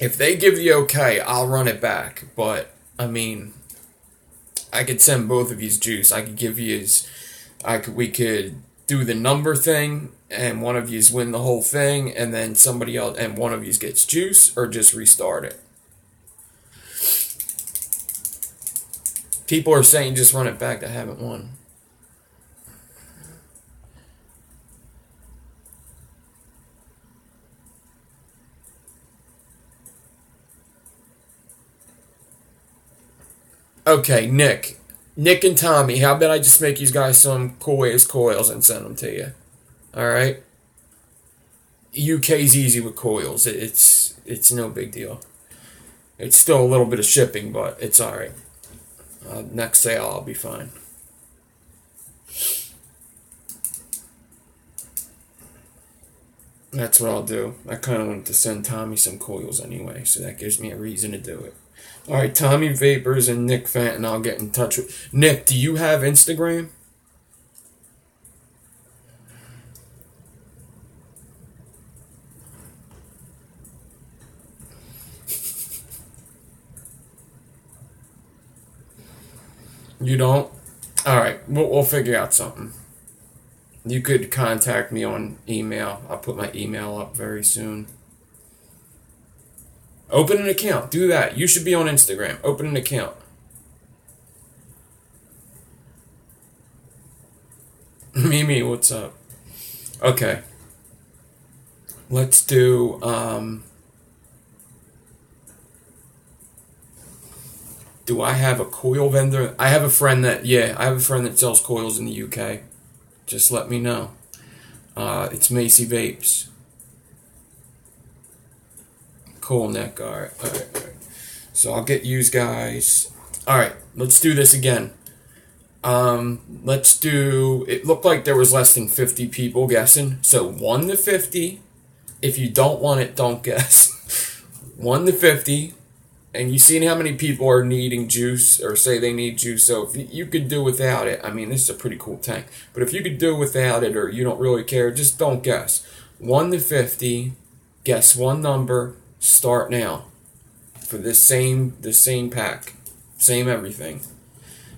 If they give the okay, I'll run it back. But, I mean, I could send both of you juice. I could give you we could do the number thing, and one of yous win the whole thing, and then somebody else, and one of yous gets juice, or just restart it. People are saying just run it back that haven't won. Okay, Nick. Nick and Tommy, how about I just make you guys some coils and send them to you? Alright? UK's easy with coils. It's no big deal. It's still a little bit of shipping, but it's alright. Next sale, I'll be fine. That's what I'll do. I kind of wanted to send Tommy some coils anyway, so that gives me a reason to do it. Alright, Tommy Vapors and Nick Fenton, I'll get in touch with. Nick, do you have Instagram? You don't? Alright, we'll figure out something. You could contact me on email. I'll put my email up very soon. Open an account. Do that. You should be on Instagram. Open an account. Mimi, what's up? Okay. Let's do, do I have a coil vendor? I have a friend that, I have a friend that sells coils in the UK. Just let me know. It's Macy Vapes. Cool, Nick. Alright. So I'll get you guys. Alright, let's do this again. Let's do. It looked like there was less than 50 people guessing. So 1 to 50. If you don't want it, don't guess. 1 to 50. And you seen how many people are needing juice or say they need juice. So if you could do without it, I mean, this is a pretty cool tank. But if you could do without it or you don't really care, just don't guess. 1 to 50. Guess one number. Start now. For the same pack. Same everything.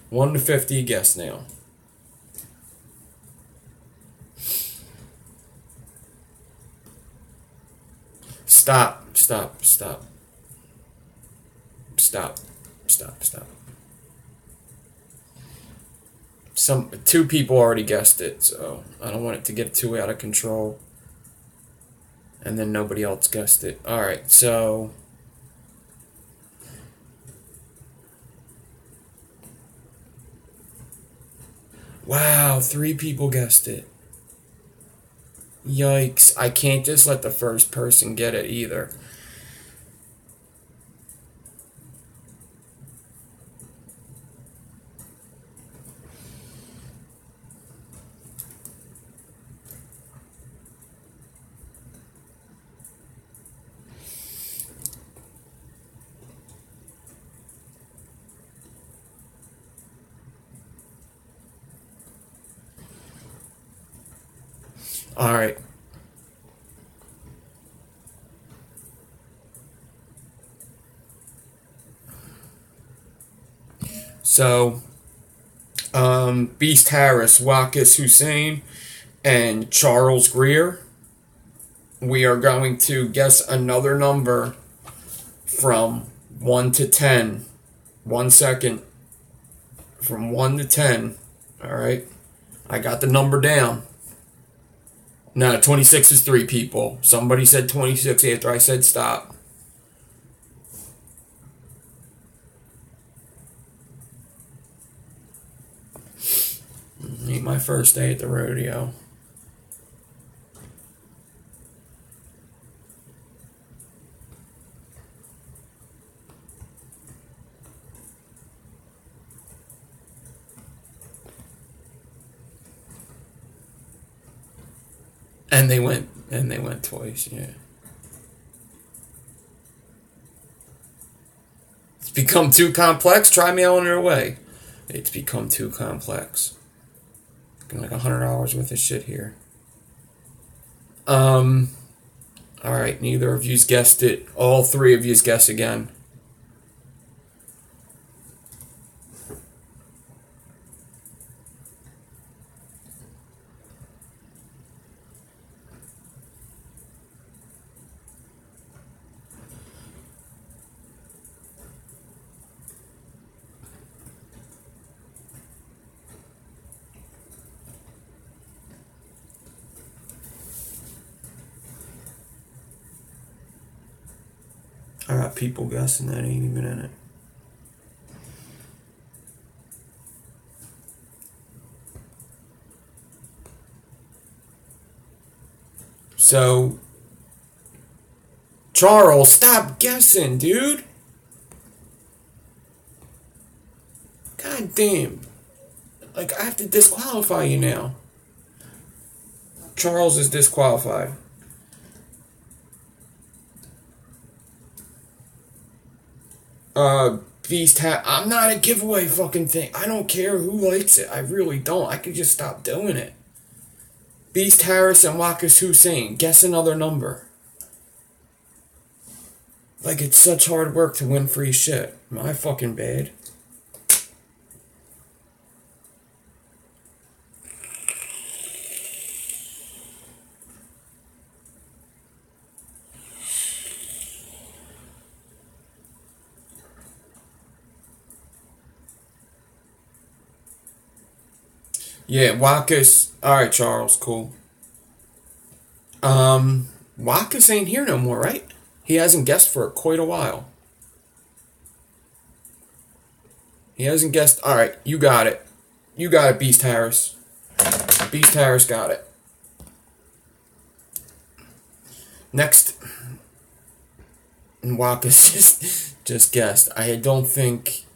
1 to 50. Guess now. Stop. Two people already guessed it, so I don't want it to get too out of control. And then nobody else guessed it. Alright, so Wow, 3 people guessed it. Yikes. I can't just let the first person get it either. Alright. So, Beast Harris, Wakas Hussein, and Charles Greer. We are going to guess another number from 1 to 10. 1 second. From 1 to 10. Alright. I got the number down. No, 26 is 3 people. Somebody said 26 after I said stop. Ain't my first day at the rodeo. And they went twice, yeah. It's become too complex. Try mailing it away. It's become too complex. Like $100 worth of shit here. Alright, neither of you's guessed it. All 3 of you's guess again. I got people guessing that ain't even in it. So, Charles, stop guessing, dude. God damn. Like, I have to disqualify you now. Charles is disqualified. I'm not a giveaway fucking thing. I don't care who likes it. I really don't. I could just stop doing it. Beast Harris and Wakas Hussein. Guess another number. Like, it's such hard work to win free shit. My fucking bad. Yeah, Wakas. Alright, Charles, cool. Wakas ain't here no more, right? He hasn't guessed for quite a while. He hasn't guessed. Alright, you got it. You got it, Beast Harris. Beast Harris got it. Next. And Wakas just guessed. I don't think...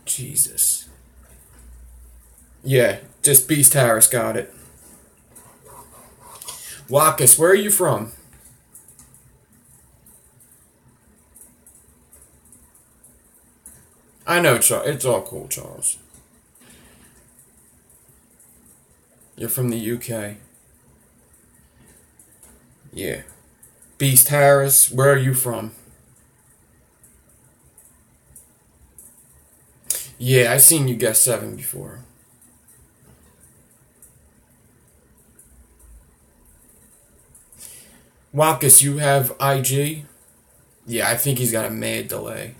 Jesus. Yeah, just Beast Harris got it. Wakas, where are you from? I know, Charles. It's all cool, Charles. You're from the UK. Yeah. Beast Harris, where are you from? Yeah, I've seen you guess 7 before. Wakas, you have IG? Yeah, I think he's got a mad delay.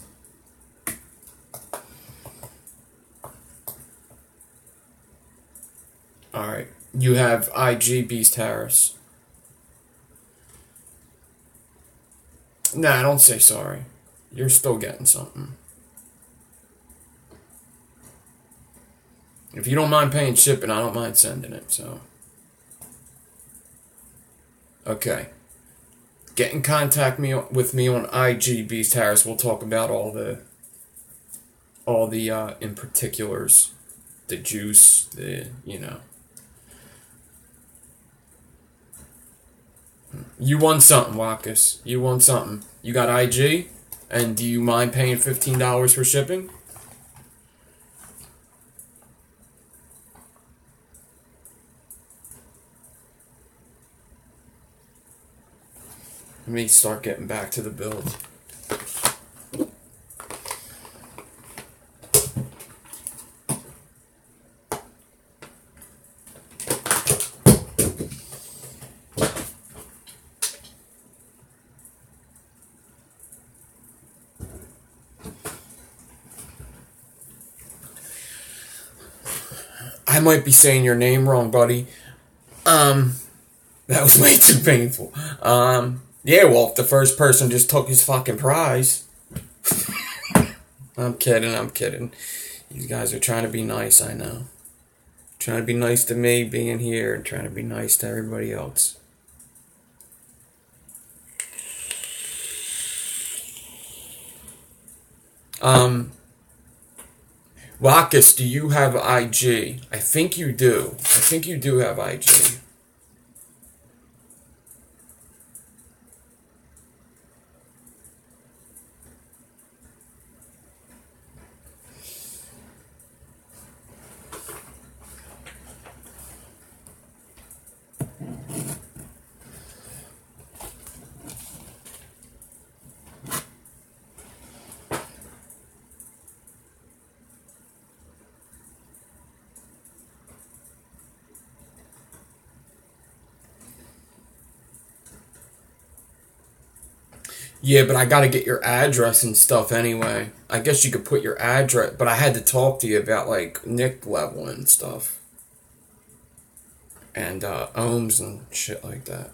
Alright. You have IG, Beast Harris. Nah, don't say sorry. You're still getting something. If you don't mind paying shipping, I don't mind sending it. So, okay. Get in contact with me on IG, Beast Harris. We'll talk about all the in particulars, the juice, the You won something, Wackus. You won something. You got IG, and do you mind paying $15 for shipping? Let me start getting back to the build. I might be saying your name wrong, buddy. That was way too painful. Yeah, well, if the first person just took his fucking prize. I'm kidding. These guys are trying to be nice, I know. Trying to be nice to me being here and trying to be nice to everybody else. Wackus, do you have IG? I think you do. I think you do have IG. Yeah, but I gotta get your address and stuff anyway. I guess you could put your address, but I had to talk to you about, like, NIC level and stuff. And, ohms and shit like that.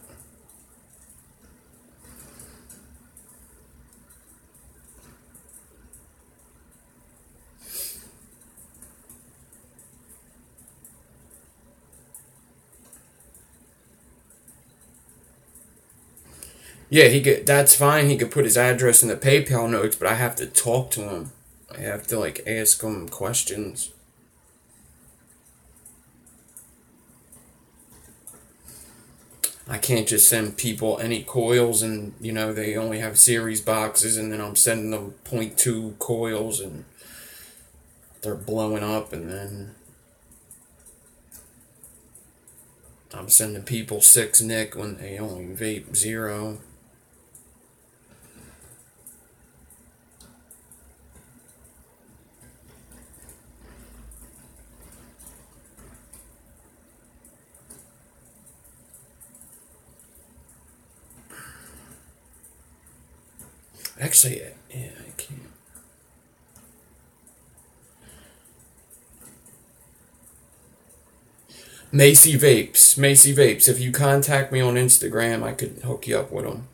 Yeah, that's fine. He could put his address in the PayPal notes, but I have to talk to him. I have to, like, ask him questions. I can't just send people any coils and, they only have series boxes and then I'm sending them .2 coils and they're blowing up and then I'm sending people 6 NIC when they only vape 0. Actually, yeah, I can't. Macy Vapes. If you contact me on Instagram, I could hook you up with them.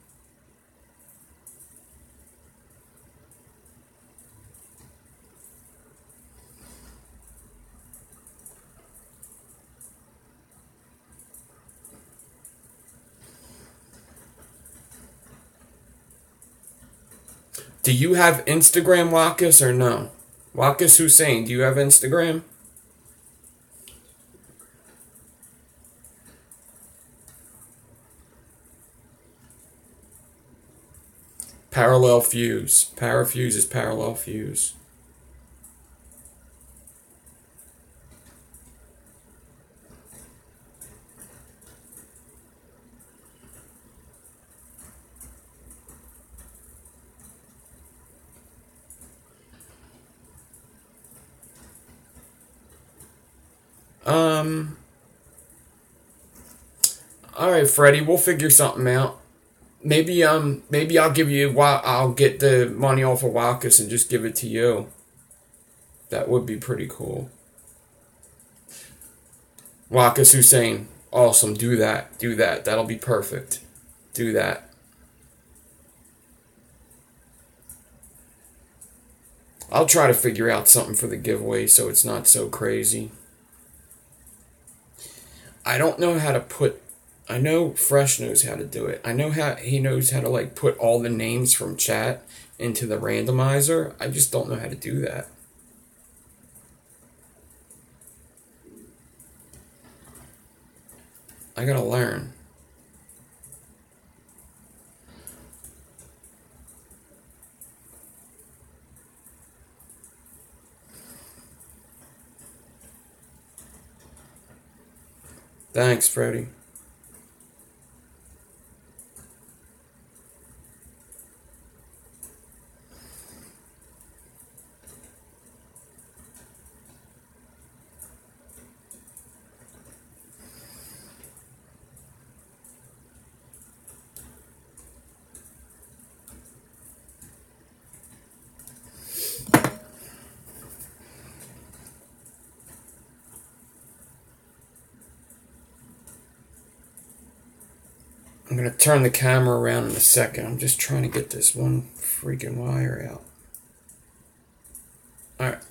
Do you have Instagram, Wackus, or no? Wackus Hussein, do you have Instagram? Parallel fuse. Parafuse is parallel fuse. Alright, Freddie, we'll figure something out. Maybe I'll get the money off of Wackus and just give it to you. That would be pretty cool. Wackus Hussein, awesome, do that. That'll be perfect. Do that. I'll try to figure out something for the giveaway so it's not so crazy. I don't know how to put. I know Fresh knows how to do it. I know how he knows how to like put all the names from chat into the randomizer. I just don't know how to do that. I gotta learn. Thanks, Freddie. I'm going to turn the camera around in a second. I'm just trying to get this one freaking wire out. Alright.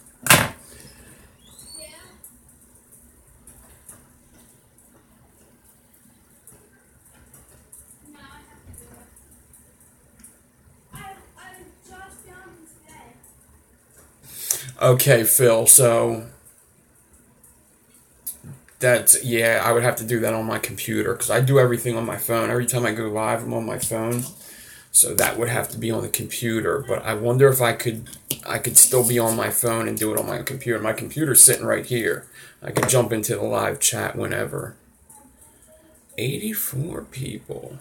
Okay, Phil, so that's, yeah, I would have to do that on my computer because I do everything on my phone. Every time I go live, I'm on my phone. So that would have to be on the computer. But I wonder if I could still be on my phone and do it on my computer. My computer's sitting right here. I could jump into the live chat whenever. 84 people.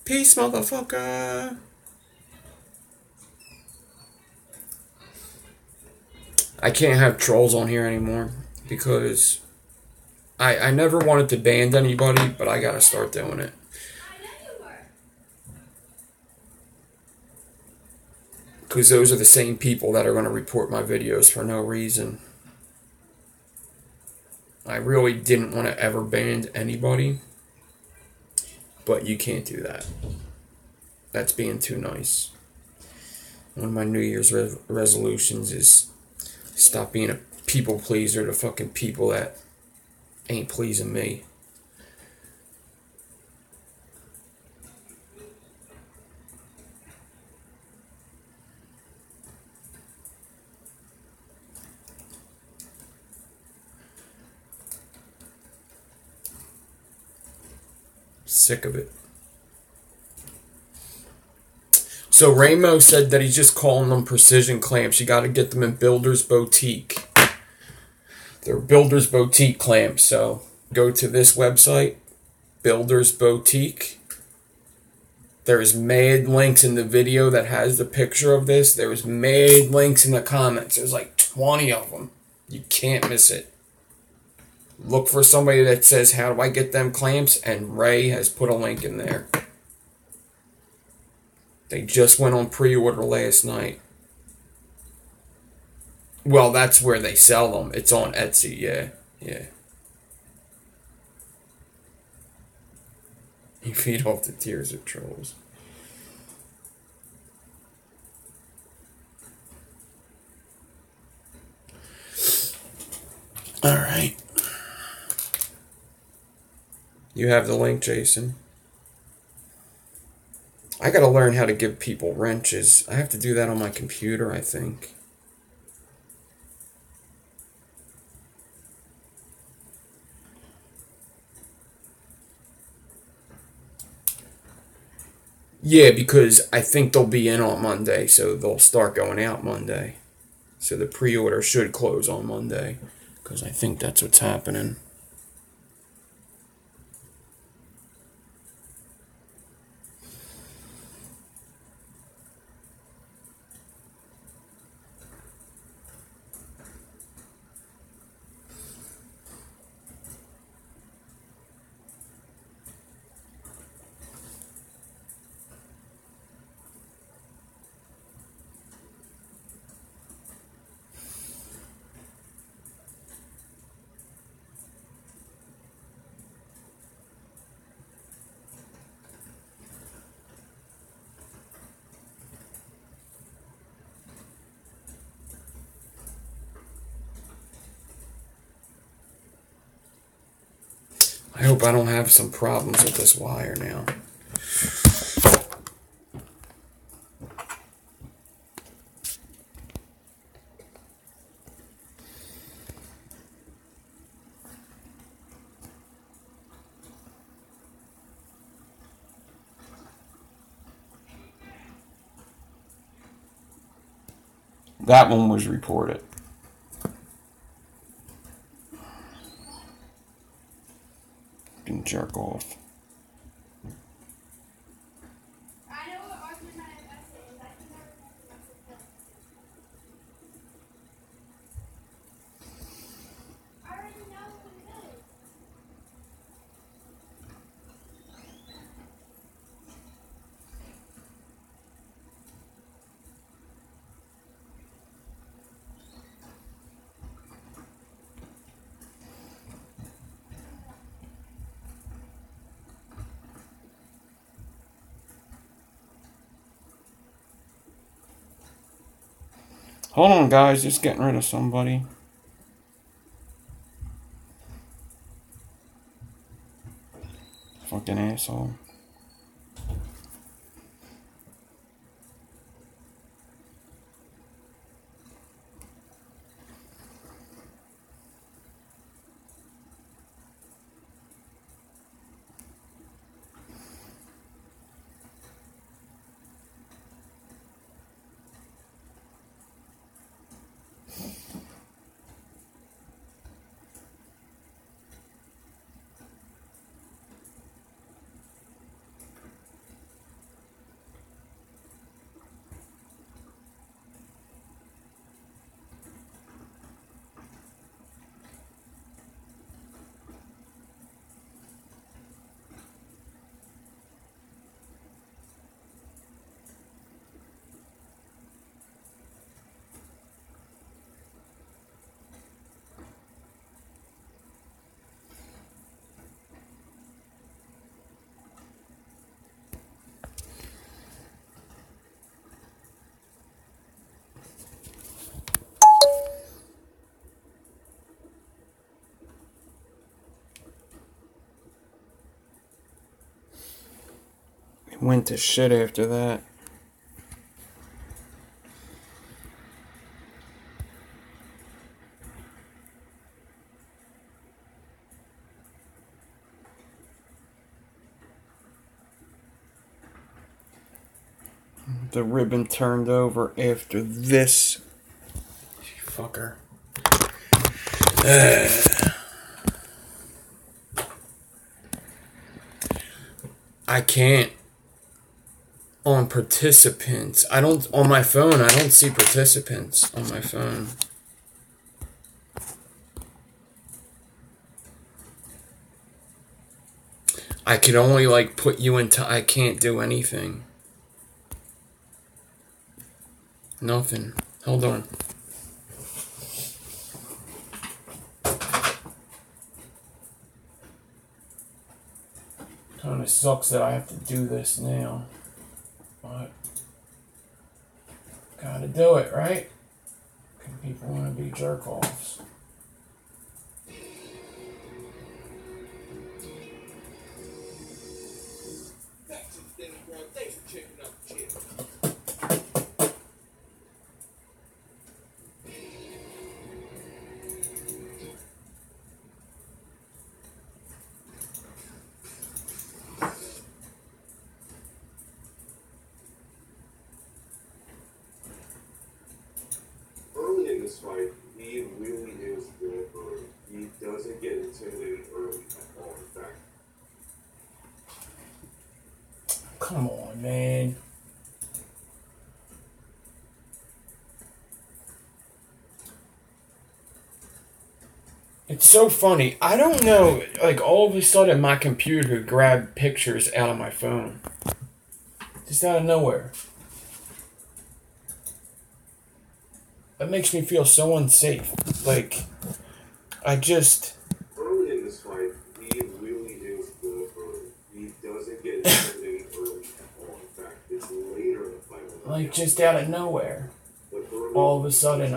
Peace, motherfucker. I can't have trolls on here anymore because I never wanted to ban anybody, but I gotta start doing it. Because those are the same people that are going to report my videos for no reason. I really didn't want to ever ban anybody, but you can't do that. That's being too nice. One of my New Year's resolutions is stop being a people pleaser to fucking people that ain't pleasing me. Sick of it. So Ramo said that he's just calling them precision clamps. You got to get them in Builder's Boutique. They're Builder's Boutique clamps. So go to this website, Builder's Boutique. There's mad links in the video that has the picture of this. There's mad links in the comments. There's like 20 of them. You can't miss it. Look for somebody that says, how do I get them clamps? And Ray has put a link in there. They just went on pre-order last night. Well, that's where they sell them. It's on Etsy, yeah. Yeah. You feed off the tears of trolls. Alright. You have the link, Jason. I gotta learn how to give people wrenches. I have to do that on my computer, I think. Yeah, because I think they'll be in on Monday, so they'll start going out Monday. So the pre-order should close on Monday, because I think that's what's happening. hope I don't have some problems with this wire now. That one was reported. Can jerk off. Hold on, guys. Just getting rid of somebody. Fucking asshole. Went to shit after that. The ribbon turned over after this. Fucker. I can't. On participants. I don't, on my phone, I don't see participants on my phone. I could only like put you into, I can't do anything. Nothing. Hold on. Kinda sucks that I have to do this now. But gotta do it, right? People want to be jerk-offs. Thanks for checking out the channel. Early in this fight, he really is good early. He doesn't get intimidated early at all. In fact, come on, man. It's so funny. I don't know, like all of a sudden my computer grabbed pictures out of my phone. Just out of nowhere. That makes me feel so unsafe. Like, I just... Early in this fight, he really is good early. He doesn't get intimidated early at all. In fact, it's later in the fight. Like, just out of nowhere. All of a sudden,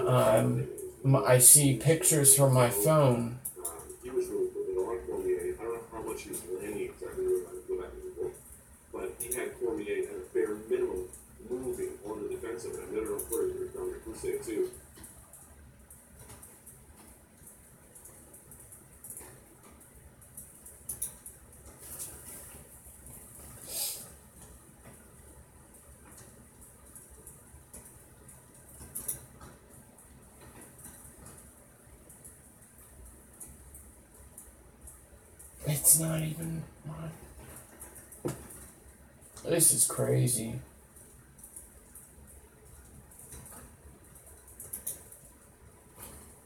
I see pictures from my phone. He was really putting it on for me. I don't know how much It's not even on. This is crazy.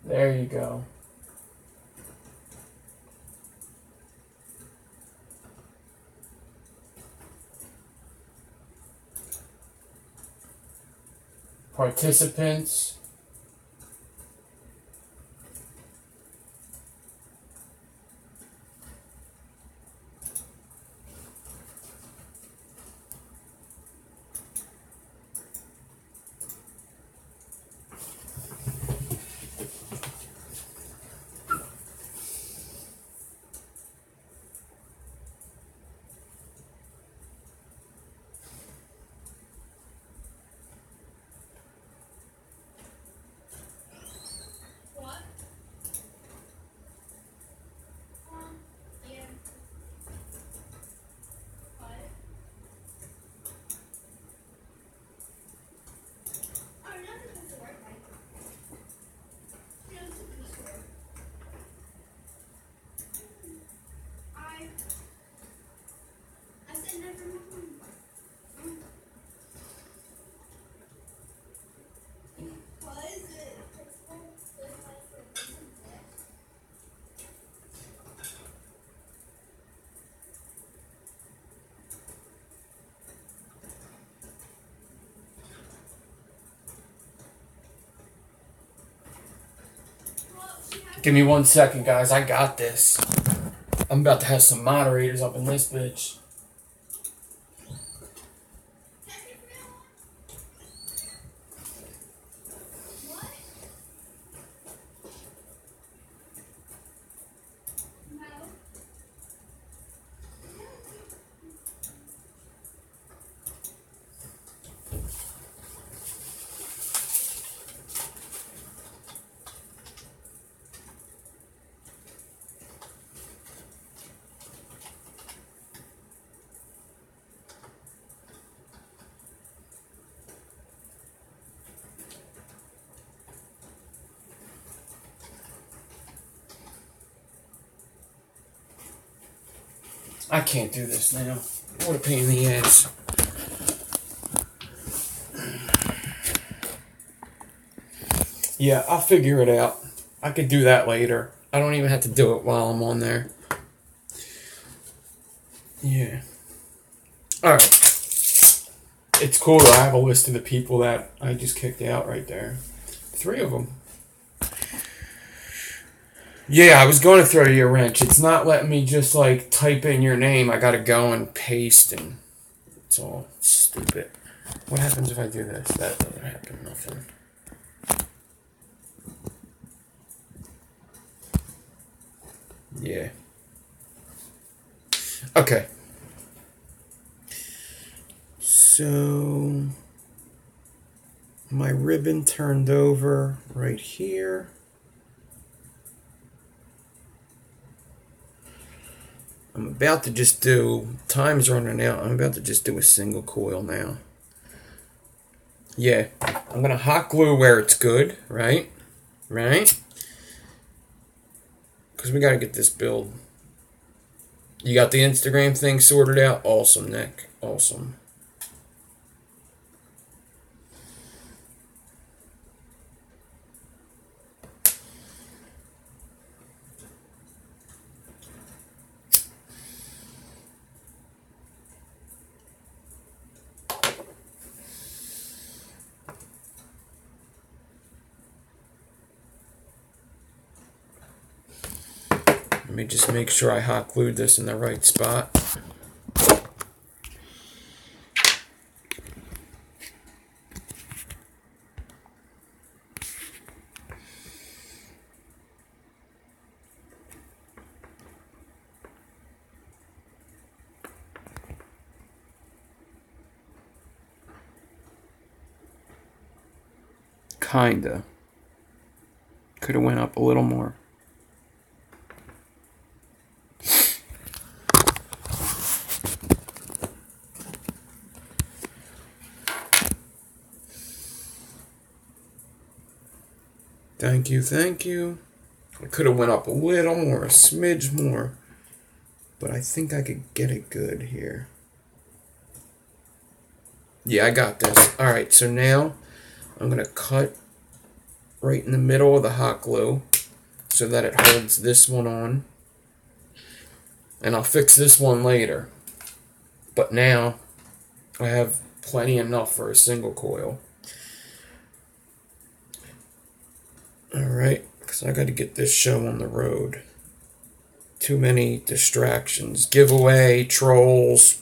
There you go. Participants. Give me 1 second, guys. I got this. I'm about to have some moderators up in this bitch. I can't do this now. What a pain in the ass. Yeah, I'll figure it out. I could do that later. I don't even have to do it while I'm on there. Yeah. Alright. It's cool to have a list of the people that I just kicked out right there. 3 of them. Yeah, I was going to throw you a wrench. It's not letting me just, like, type in your name. I gotta go and paste, and it's all stupid. What happens if I do this? That doesn't happen. Nothing. Yeah. Okay. So, my ribbon turned over right here. I'm about to just do, time's running out, I'm about to just do a single coil now. Yeah, I'm going to hot glue where it's good, right? Right? Because we got to get this build. You got the Instagram thing sorted out? Awesome, Nick. Awesome. Let me just make sure I hot glued this in the right spot. Kinda. Could have went up a little more. Thank you, thank you. I could have went up a little more, a smidge more. But I think I could get it good here. Yeah, I got this. Alright, so now I'm going to cut right in the middle of the hot glue so that it holds this one on. And I'll fix this one later. But now I have plenty enough for a single coil. Alright, because I got to get this show on the road. Too many distractions. Giveaway, trolls.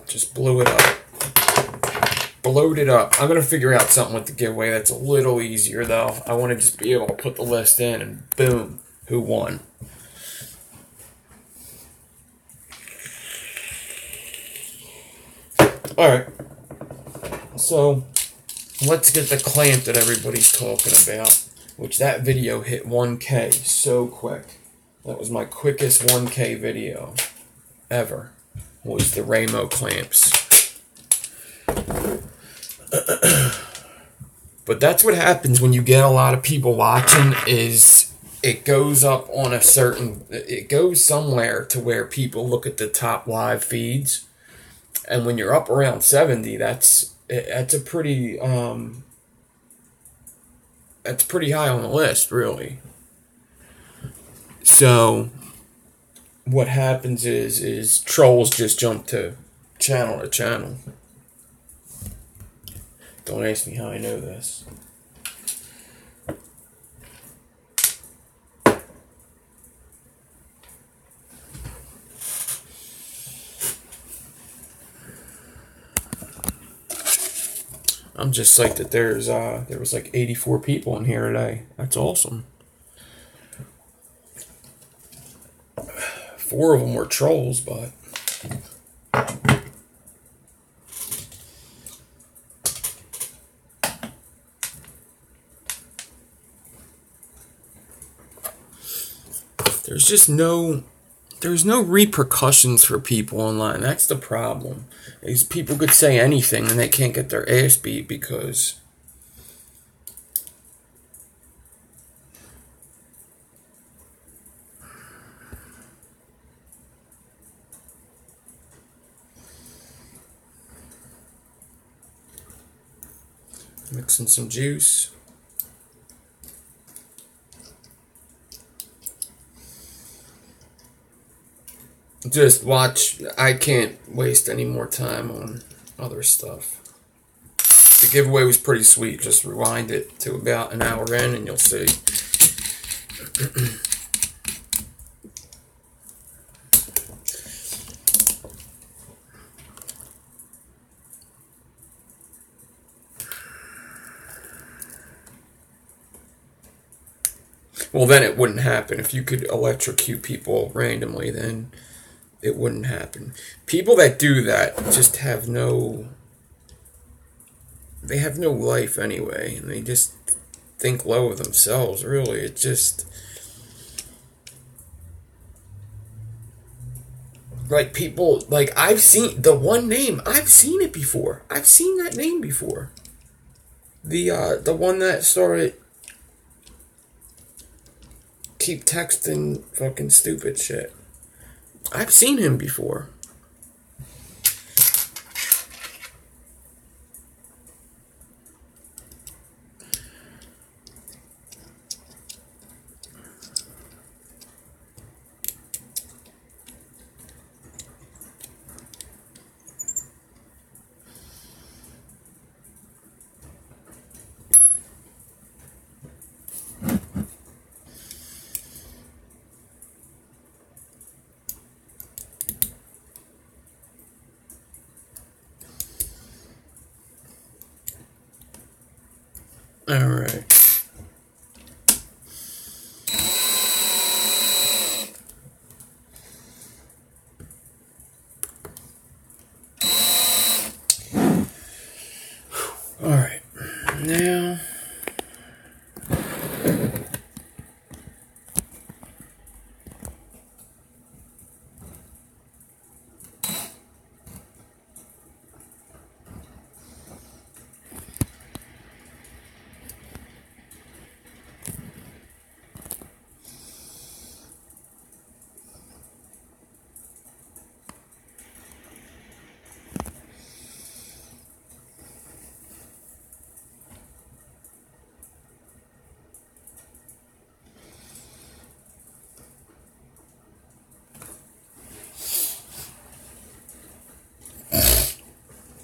Just blew it up. Blowed it up. I'm going to figure out something with the giveaway that's a little easier, though. I want to just be able to put the list in and boom, who won. Alright. So, let's get the clamp that everybody's talking about. Which that video hit 1K so quick. That was my quickest 1K video ever. Was the Ramo clamps. But that's what happens when you get a lot of people watching, is it goes up on a certain, it goes somewhere to where people look at the top live feeds. And when you're up around 70, that's a pretty that's pretty high on the list, really. So what happens is trolls just jump to channel. Don't ask me how I know this. I'm just psyched that there was like 84 people in here today. That's awesome. 4 of them were trolls, but there's no repercussions for people online. That's the problem. Is people could say anything and they can't get their ass beat because mixing some juice. Just watch. I can't waste any more time on other stuff. The giveaway was pretty sweet. Just rewind it to about an hour in and you'll see. Well, then it wouldn't happen. If you could electrocute people randomly, then it wouldn't happen. People that do that just have no... They have no life anyway, and they just think low of themselves, really. It just... Like, people... Like, I've seen... The one name, I've seen it before. I've seen that name before. The one that started... Keep texting fucking stupid shit. I've seen him before. Alright.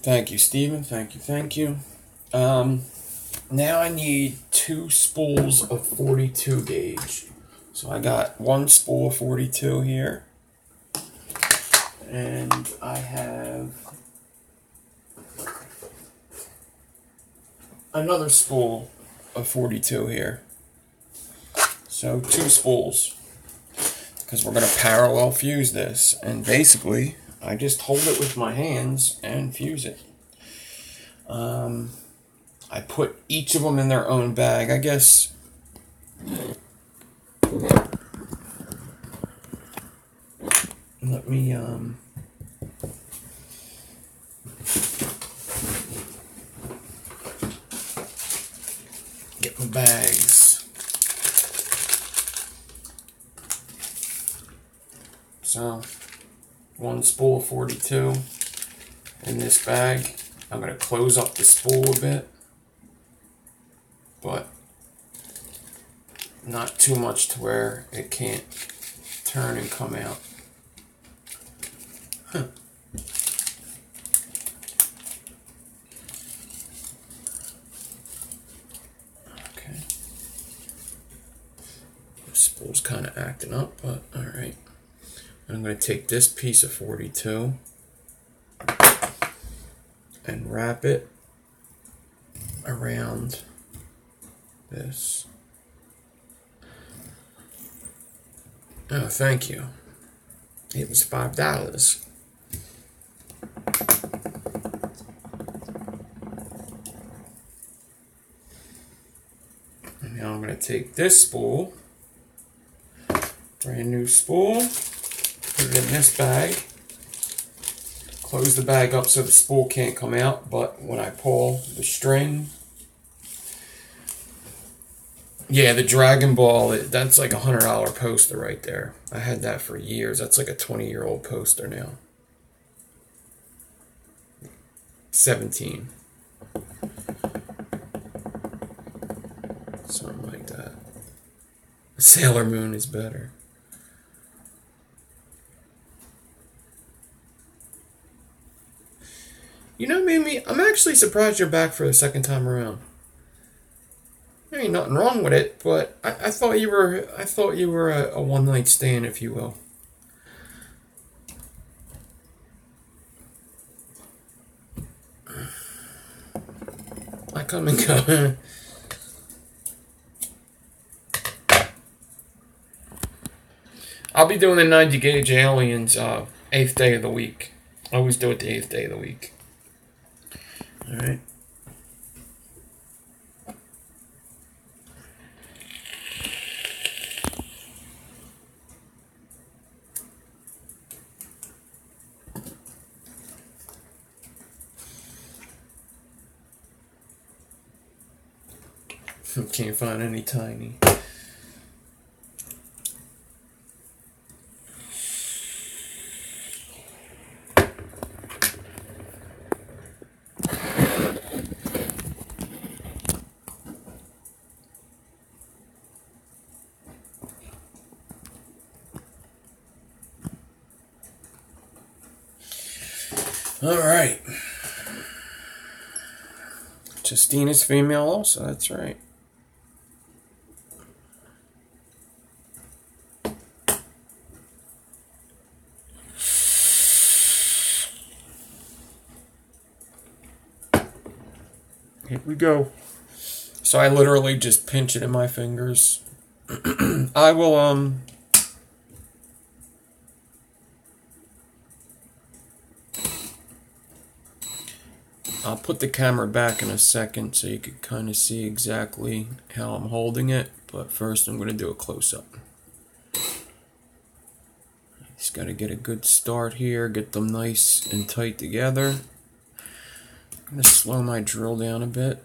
Thank you, Steven. Thank you, thank you. Now I need 2 spools of 42 gauge. So I got 1 spool of 42 here. And I have another spool of 42 here. So 2 spools. Because we're going to parallel fuse this. And basically, I just hold it with my hands and fuse it. I put each of them in their own bag. I guess let me get my bags. So 1 spool of 42 in this bag. I'm going to close up the spool a bit, but not too much to where it can't turn and come out. Okay. The spool's kind of acting up, but alright. I'm going to take this piece of 42 and wrap it around this. Oh, thank you. It was $5. And now I'm going to take this spool, brand new spool, put it in this bag. Close the bag up so the spool can't come out, but when I pull the string, yeah, the Dragon Ball, that's like a $100 poster right there. I had that for years. That's like a 20-year-old poster now. 17. Something like that. Sailor Moon is better. You know, Mimi, I'm actually surprised you're back for the second time around. There ain't nothing wrong with it, but I thought you were a one-night stand, if you will. I come and go. I'll be doing the 90 gauge aliens 8th day of the week. I always do it the 8th day of the week. Alright. Can't find any tiny. All right. Justina's female also, that's right. Here we go. So I literally just pinch it in my fingers. I will, I'll put the camera back in a second so you can kind of see exactly how I'm holding it, but first I'm going to do a close-up. Just got to get a good start here, get them nice and tight together. I'm going to slow my drill down a bit.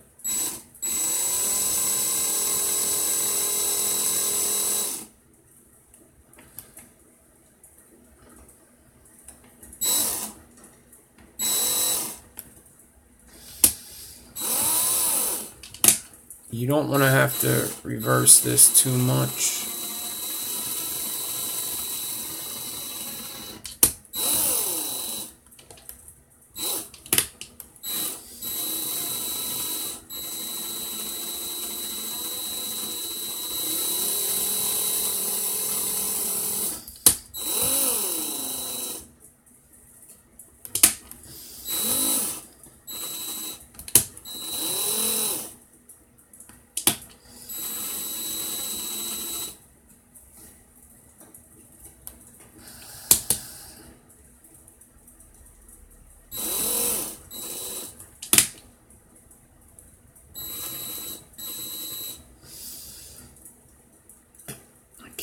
You don't want to have to reverse this too much.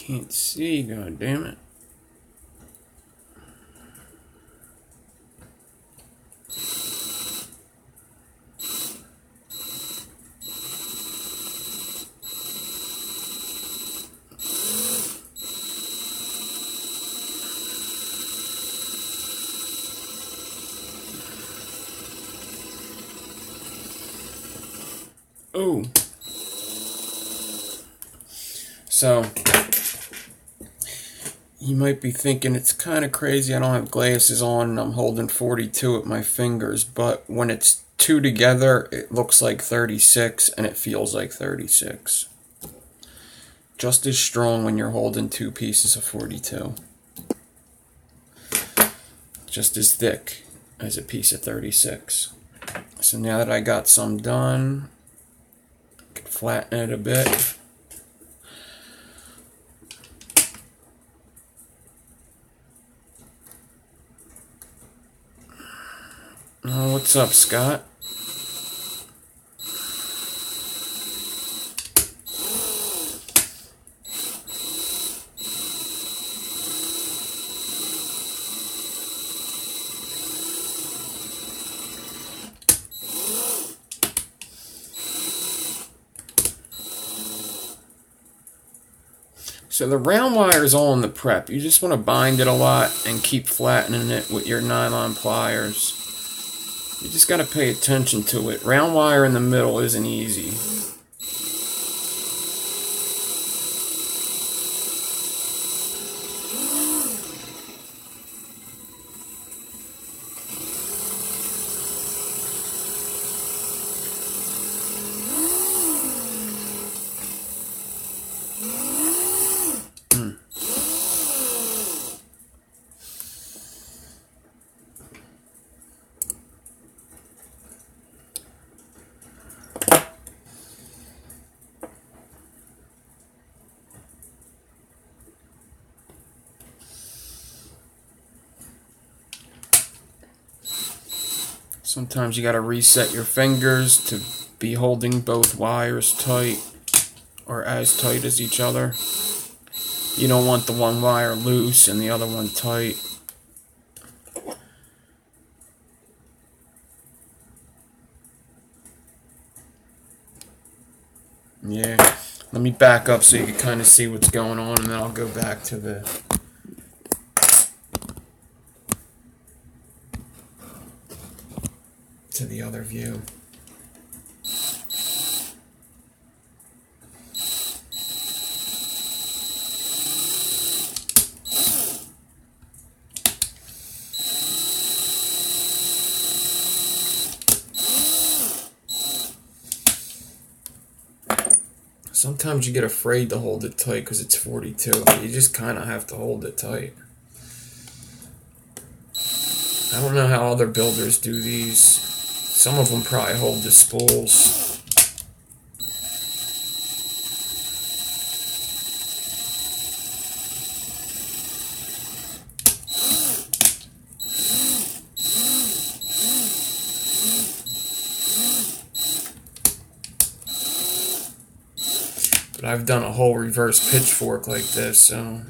Can't see, god damn it. Oh. So, you might be thinking it's kind of crazy I don't have glasses on and I'm holding 42 with my fingers, but when it's two together, it looks like 36 and it feels like 36. Just as strong when you're holding two pieces of 42. Just as thick as a piece of 36. So now that I got some done, I can flatten it a bit. Oh, what's up, Scott? So the round wire is all in the prep. You just want to bind it a lot and keep flattening it with your nylon pliers. You just got to pay attention to it. Round wire in the middle isn't easy. Sometimes you got to reset your fingers to be holding both wires tight or as tight as each other. You don't want the one wire loose and the other one tight. Yeah, let me back up so you can kind of see what's going on, and then I'll go back to the other view. Sometimes you get afraid to hold it tight because it's 42, but you just kind of have to hold it tight. I don't know how other builders do these. Some of them probably hold the spools. But I've done a whole reverse pitchfork like this, so...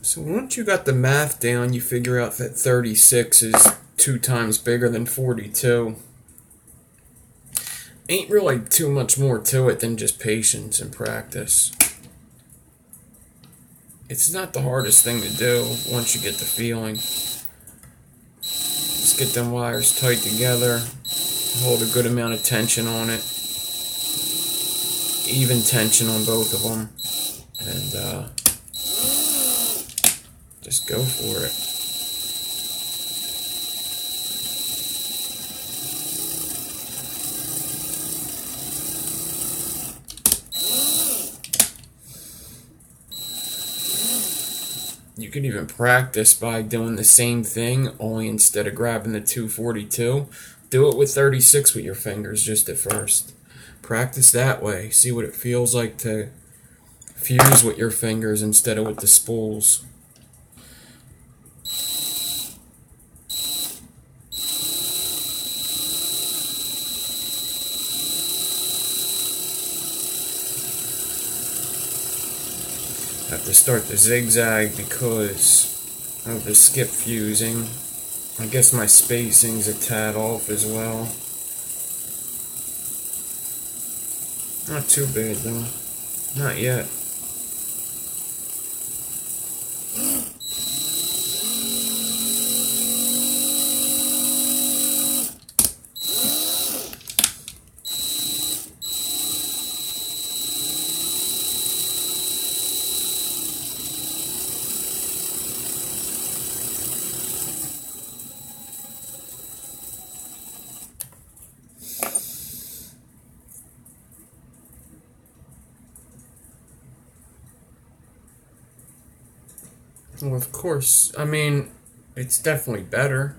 So once you got the math down, you figure out that 36 is 2 times bigger than 42. Ain't really too much more to it than just patience and practice. It's not the hardest thing to do once you get the feeling. Just get them wires tight together, hold a good amount of tension on it, even tension on both of them, and just go for it. You can even practice by doing the same thing, only instead of grabbing the 242, do it with 36 with your fingers just at first. Practice that way. See what it feels like to fuse with your fingers instead of with the spools. Have to start the zigzag because of the skip fusing. I guess my spacing's a tad off as well. Not too bad though. Not yet. Well, of course. I mean, it's definitely better.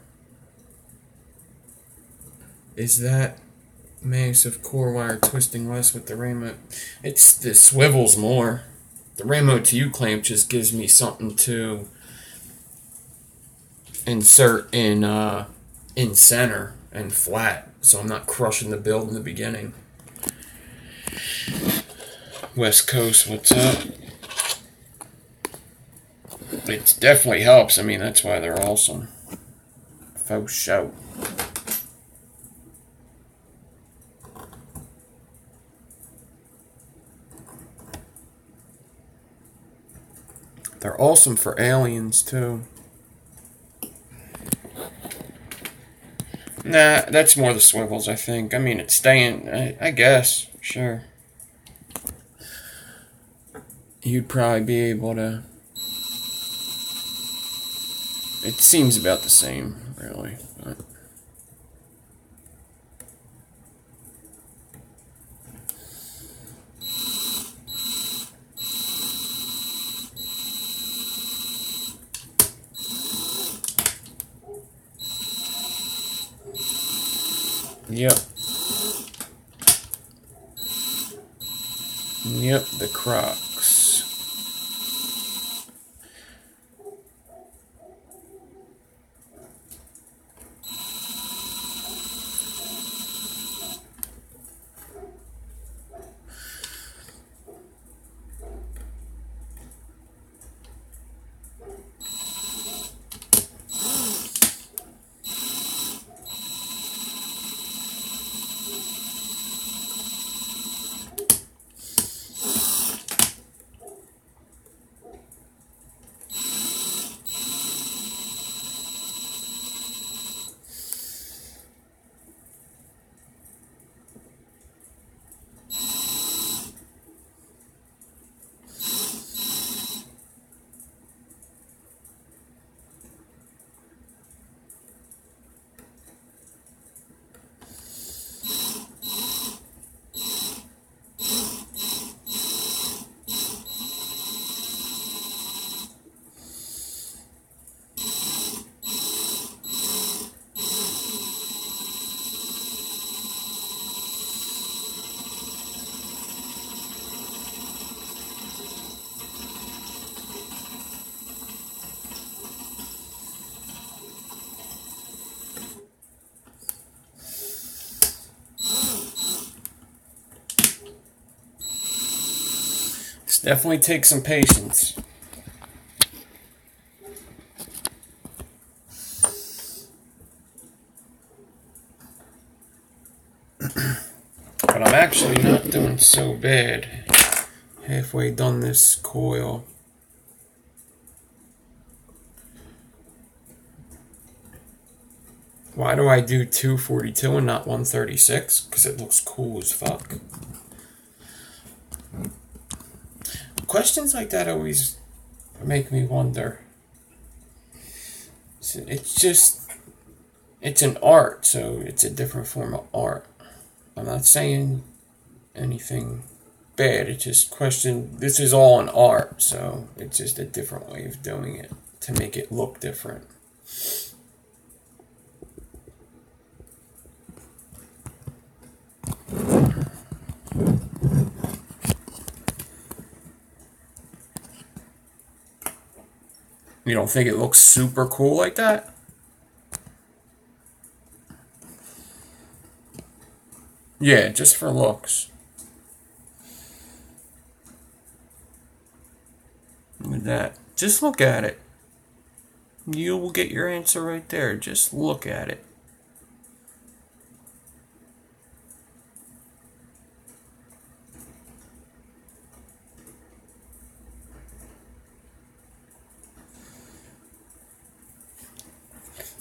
Is that massive core wire twisting less with the remote? It swivels more. The remote to U clamp just gives me something to insert in center and flat, so I'm not crushing the build in the beginning. West Coast, what's up? It definitely helps. I mean, that's why they're awesome. Faux show. They're awesome for aliens, too. Nah, that's more the swivels, I think. I mean, it's staying, I guess, sure. You'd probably be able to... It seems about the same, really. But. Yep. Yep, the Crocs. This definitely takes some patience. sounds so bad. Halfway done this coil. Why do I do 242 and not 136? Because it looks cool as fuck. Questions like that always make me wonder. It's an art, so it's a different form of art. I'm not saying anything bad, it's just this is all an art, so it's just a different way of doing it to make it look different. You don't think it looks super cool like that? Yeah, just for looks. Look at that. Just look at it. You will get your answer right there. Just look at it.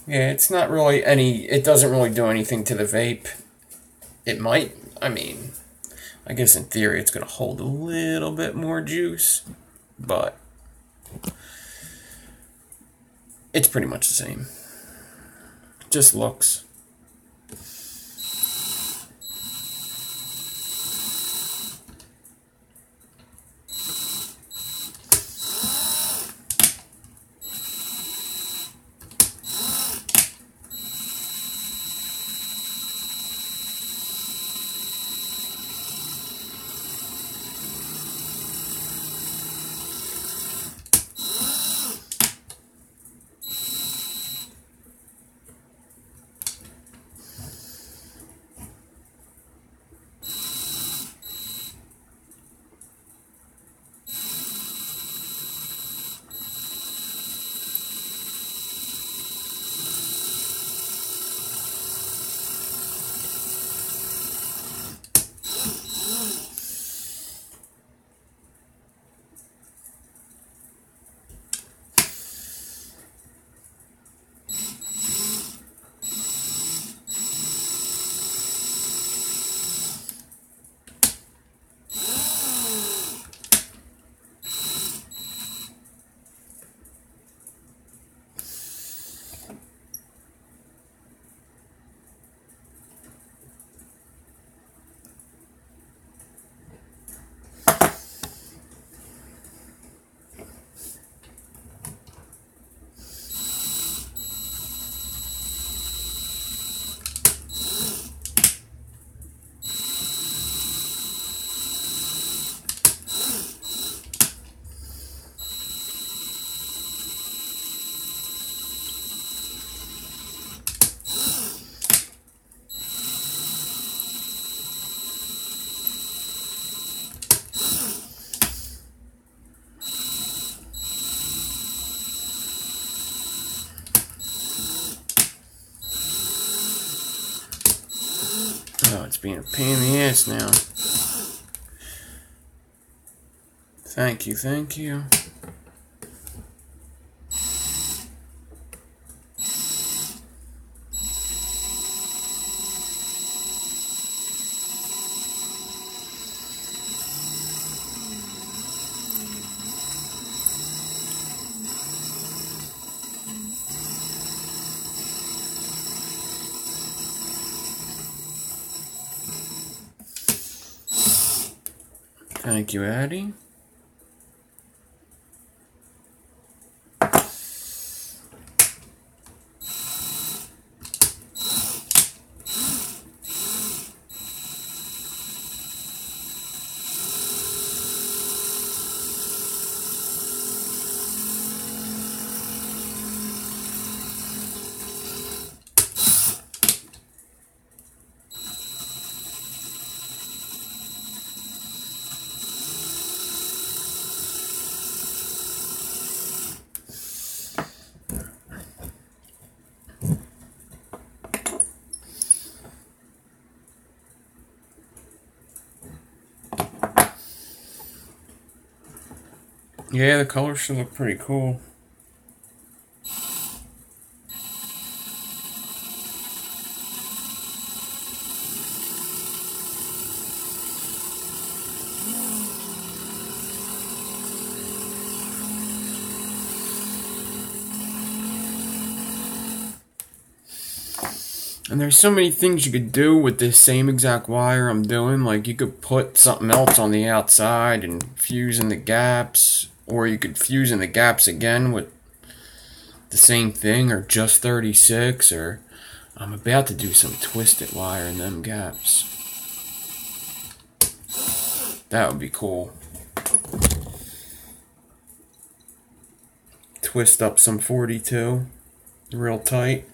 Yeah, it's not really it doesn't really do anything to the vape. It might, I mean, I guess in theory it's going to hold a little bit more juice, but it's pretty much the same. Just looks. Oh, it's being a pain in the ass now. Thank you, thank you. Thank you, Addie. Yeah, the colors should look pretty cool. And there's so many things you could do with this same exact wire I'm doing. Like, you could put something else on the outside and fuse in the gaps. Or you could fuse in the gaps again with the same thing, or just 36. Or I'm about to do some twisted wire in them gaps. That would be cool. Twist up some 42 real tight.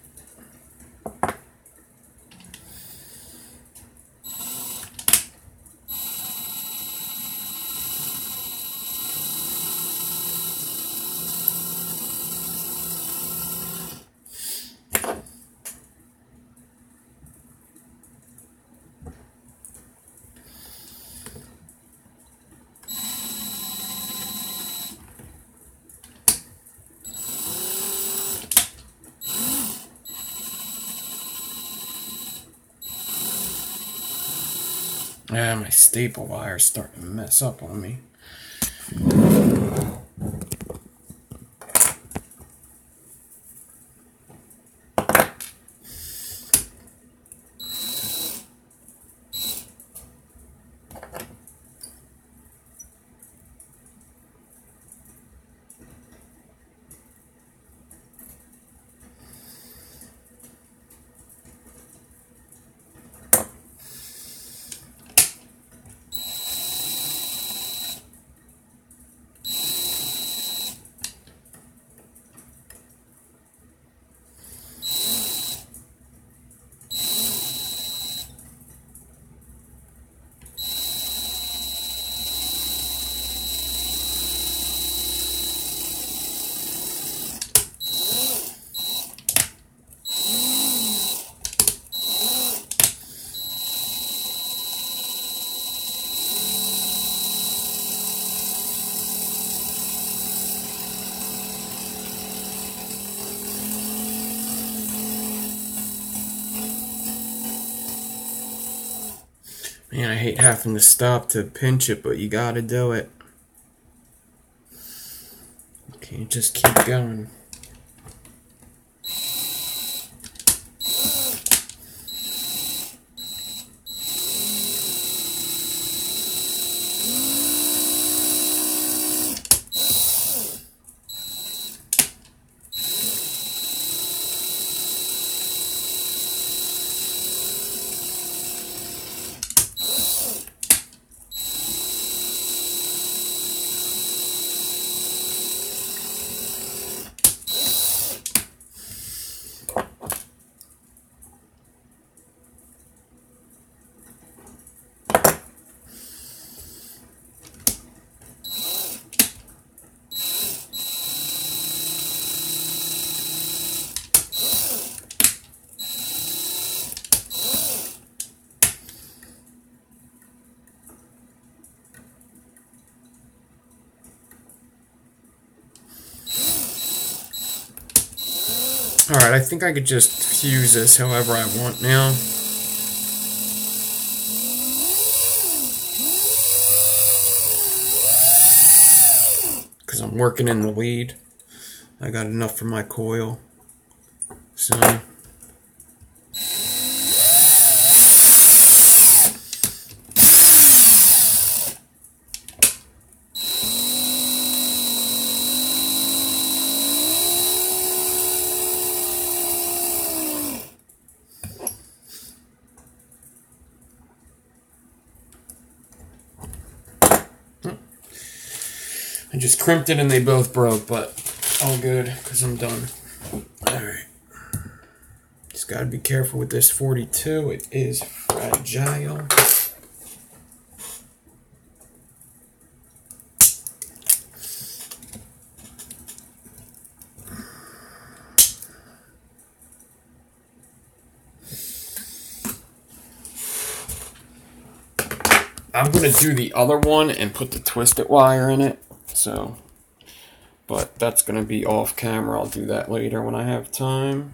Ah, my staple wire's starting to mess up on me. Man, I hate having to stop to pinch it, but you gotta do it. Okay, just keep going. Alright, I think I could just fuse this however I want now. Because I'm working in the lead. I got enough for my coil. So... I just crimped it and they both broke, but all good because I'm done. Alright. Just gotta be careful with this 42. It is fragile. I'm gonna do the other one and put the twisted wire in it. So but that's going to be off camera. I'll do that later when I have time.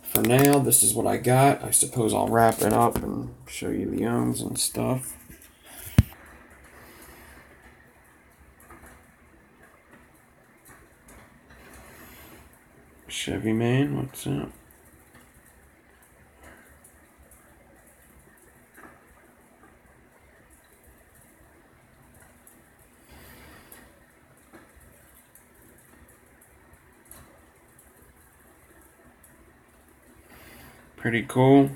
For now, this is what I got. I suppose I'll wrap it up and show you the ohms and stuff. Chevy man, what's up? Pretty cool.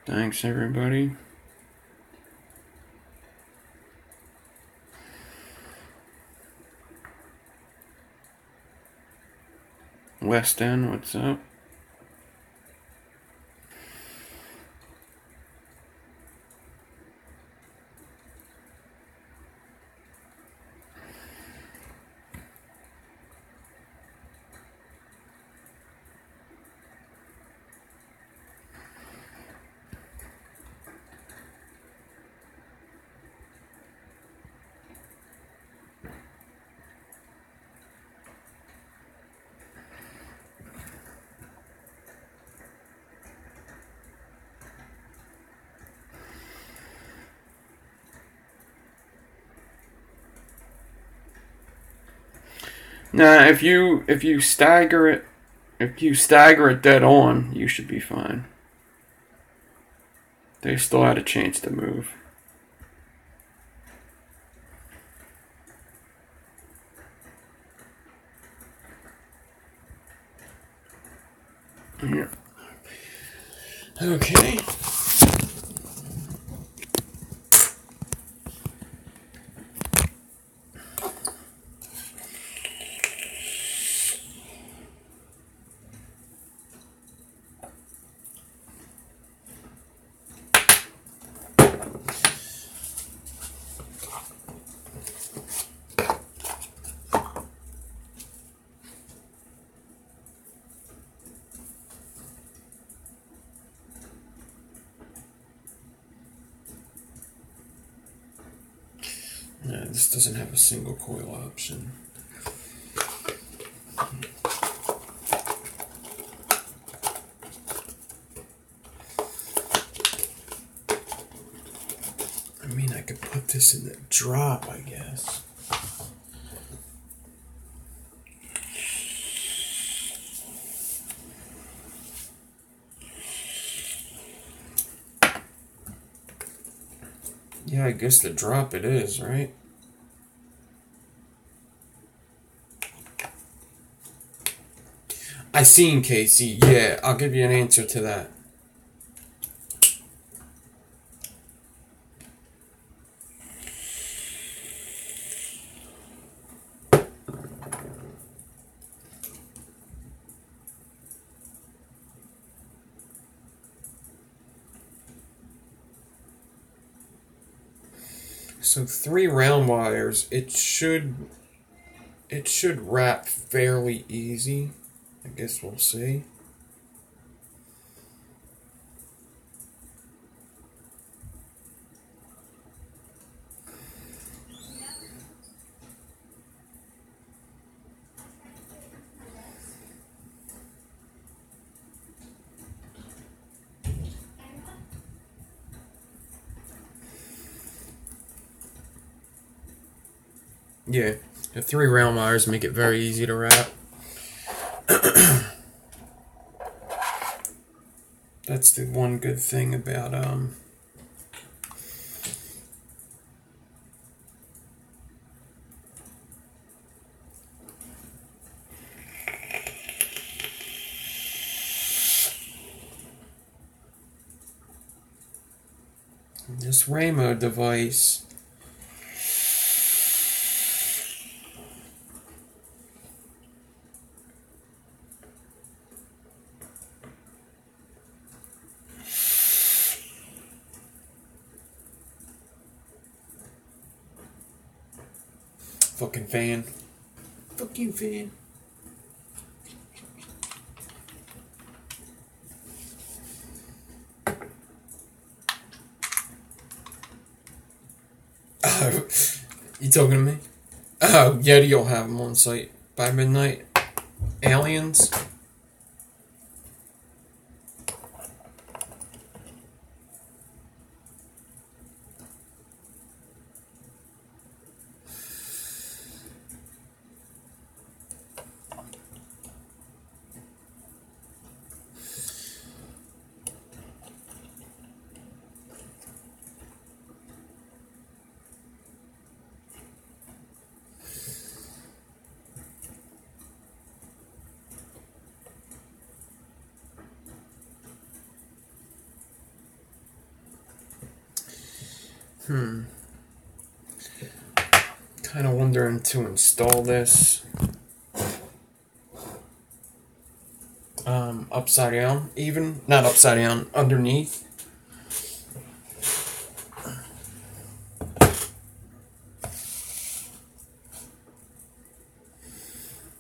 Thanks, everybody. West End, what's up? Now, if you stagger it dead on, you should be fine. They still had a chance to move. Yeah. Okay. Yeah, this doesn't have a single coil option. I mean, I could put this in the drop, I guess. Yeah, I guess the drop it is, right? I seen Casey. Yeah, I'll give you an answer to that. So 3 round wires, it should wrap fairly easy. I guess we'll see. Yeah, the 3 round wires make it very easy to wrap. That's the one good thing about this Ramo device. Fucking fan. Fuck you, fan. You talking to me? Oh, Yeti will have them on site by midnight. Aliens. Kind of wondering to install this upside down, even not upside down, underneath.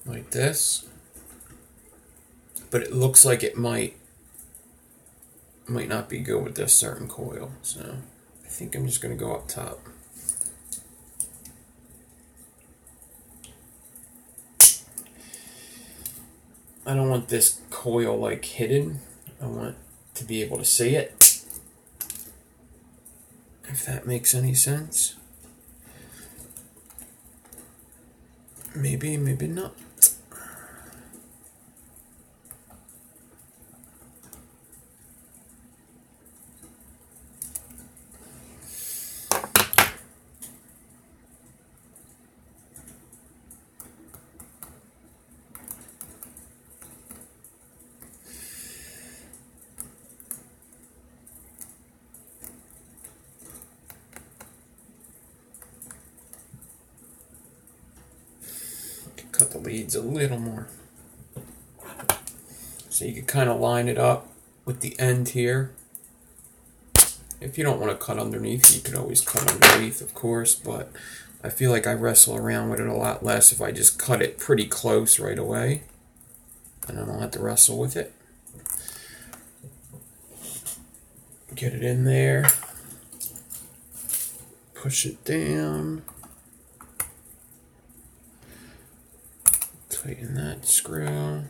Like this. But it looks like it might not be good with this certain coil, so I think I'm just going to go up top. I don't want this coil like hidden. I want to be able to see it, if that makes any sense. Maybe, maybe not. Cut the leads a little more. So you can kind of line it up with the end here. If you don't want to cut underneath, you could always cut underneath, of course, but I feel like I wrestle around with it a lot less if I just cut it pretty close right away, and I don't have to wrestle with it. Get it in there. Push it down. Tighten that screw.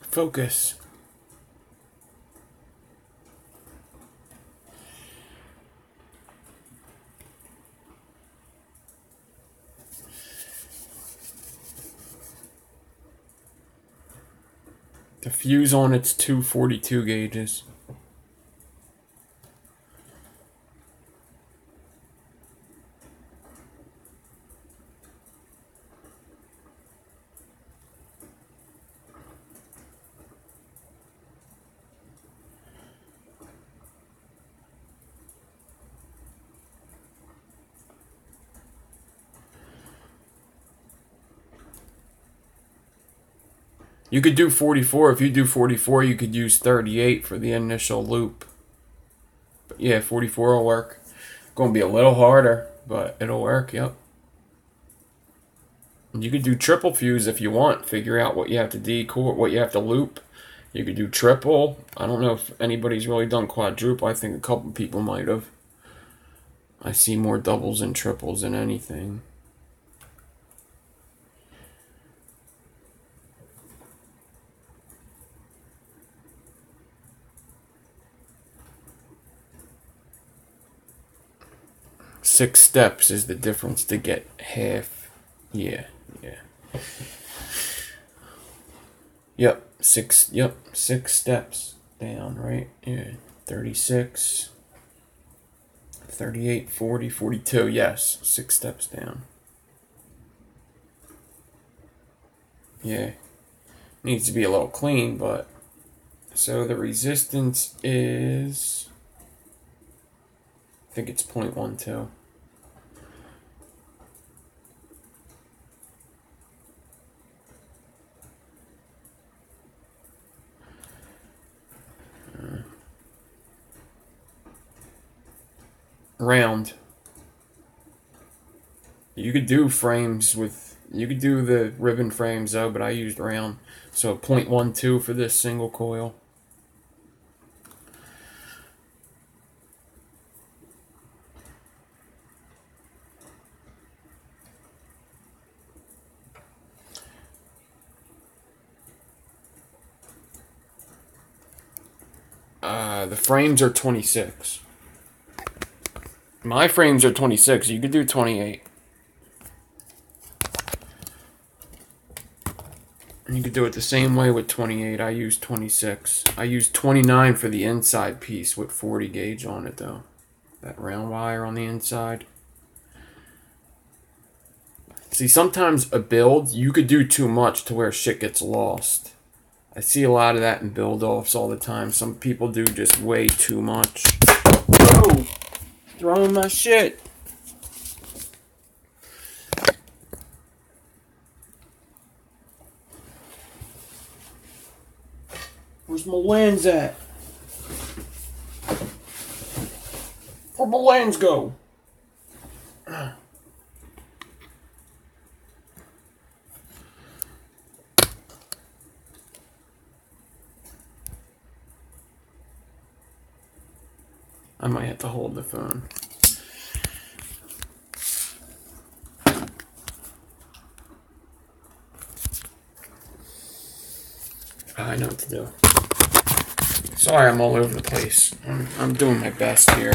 Focus. The fuse on it's 242 gauges. You could do 44. If you do 44, you could use 38 for the initial loop. But yeah, 44 will work. Going to be a little harder, but it'll work, yep. You could do triple fuse if you want. Figure out what you have to decore, what you have to loop. You could do triple. I don't know if anybody's really done quadruple. I think a couple people might have. I see more doubles and triples than anything. Six steps is the difference to get half. Yeah. Yep, six steps down, right? Yeah, 36, 38, 40, 42, yes, 6 steps down. Yeah, needs to be a little clean, but, so the resistance is, I think it's 0.12. Round. You could do frames with, you could do the ribbon frames though, but I used round. So 0.12 for this single coil. The frames are 26. My frames are 26. You could do 28. You could do it the same way with 28. I use 26. I use 29 for the inside piece with 40 gauge on it though. That round wire on the inside. See, sometimes a build, you could do too much to where shit gets lost. I see a lot of that in build-offs all the time. Some people do just way too much. Whoa! Throwing my shit. Where's my lens at? Where'd my lens go? I might have to hold the phone. I know what to do. Sorry, I'm all over the place. I'm doing my best here.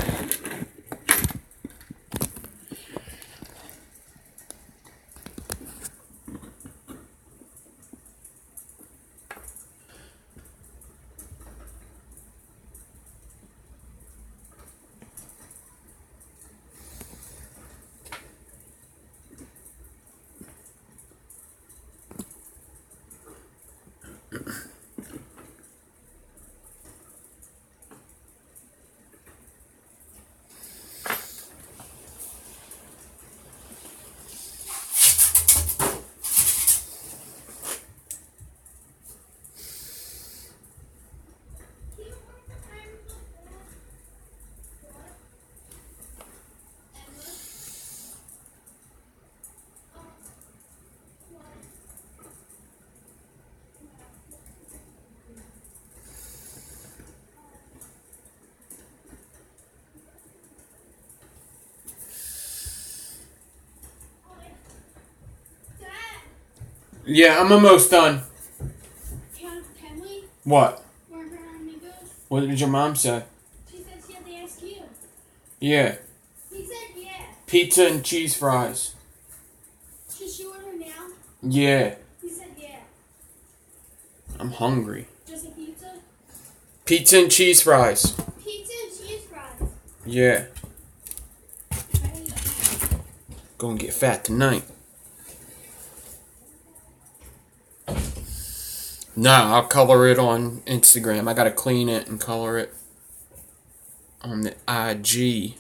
Yeah, I'm almost done. Can we? What? Where Grandma goes? What did your mom say? She said she had to ask you. Yeah. He said yeah. Pizza and cheese fries. Should she order now? Yeah. He said yeah. I'm hungry. Pizza and cheese fries. Pizza and cheese fries. Yeah. Ready? Gonna get fat tonight. Nah, I'll color it on Instagram. I gotta clean it and color it on the IG.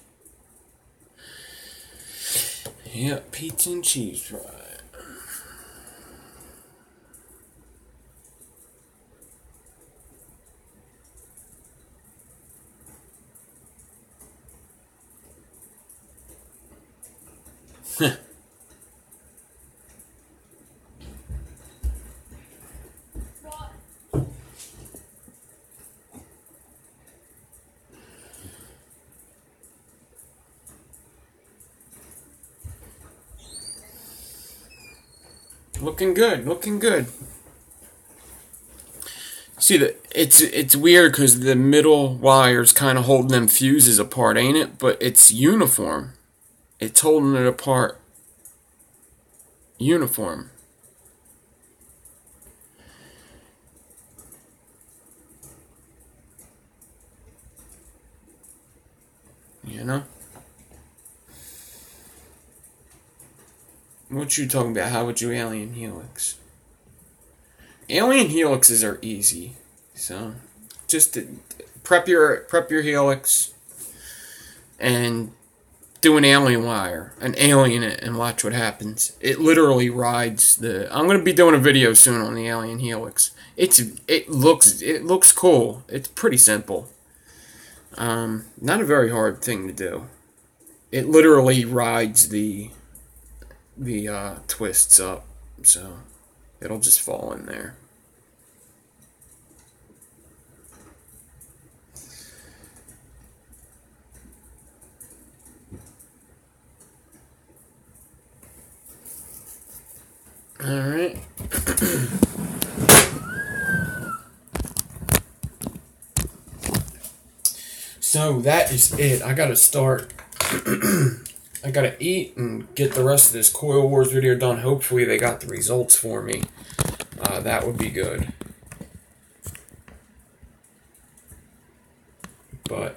Yep, pizza and cheese fries. What? Looking good, looking good. See, it's weird because the middle wire's kind of holding them fuses apart, ain't it? But it's uniform. It's holding it apart. Uniform. You know? What you talking about? How would you alien helix? Alien helixes are easy. So, just prep your helix and do an alien wire, an alien it, and watch what happens. It literally rides the. I'm gonna be doing a video soon on the alien helix. It looks cool. It's pretty simple. Not a very hard thing to do. It literally rides the twists up, so it'll just fall in there. Alright. So that is it. I gotta start. I gotta eat and get the rest of this Coil Wars video done. Hopefully they got the results for me. That would be good. But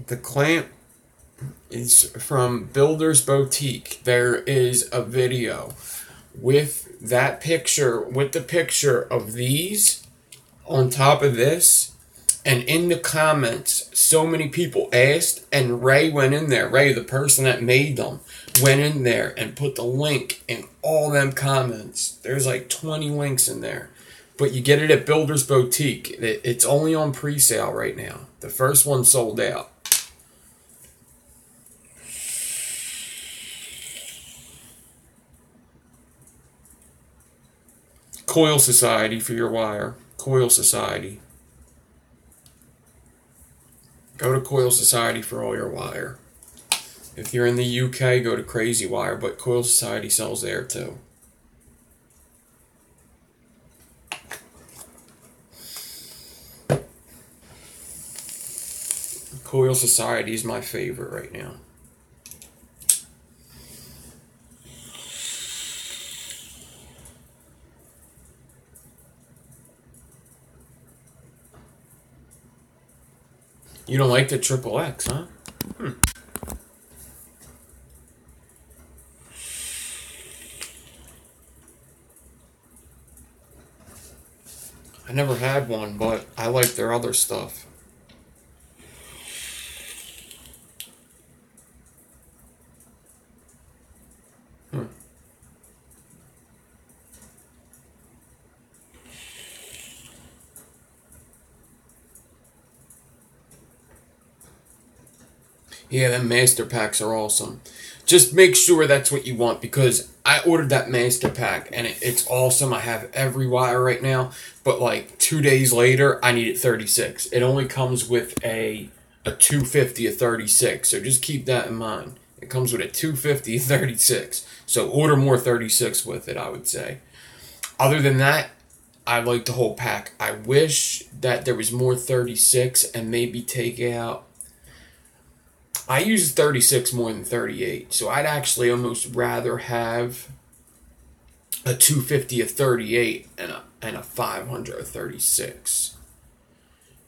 the clamp is from Builder's Boutique. There is a video with that picture, with the picture of these on top of this, and in the comments so many people asked, and Ray went in there, Ray, the person that made them, went in there and put the link in all them comments. There's like 20 links in there, but you get it at Builder's Boutique. It's only on pre-sale right now. The first one sold out. Coil Society for your wire. Coil Society. Go to Coil Society for all your wire. If you're in the UK, go to Crazy Wire, but Coil Society sells there too. Coil Society is my favorite right now. You don't like the XXX, huh? I never had one, but I like their other stuff. Yeah, them master packs are awesome. Just make sure that's what you want, because I ordered that master pack and it's awesome. I have every wire right now, but like 2 days later, I needed 36. It only comes with a 250 of 36, so just keep that in mind. It comes with a 250 of 36, so order more 36 with it, I would say. Other than that, I like the whole pack. I wish that there was more 36 and maybe take out. I use 36 more than 38, so I'd actually almost rather have a 250 of 38 and a 500 of 36.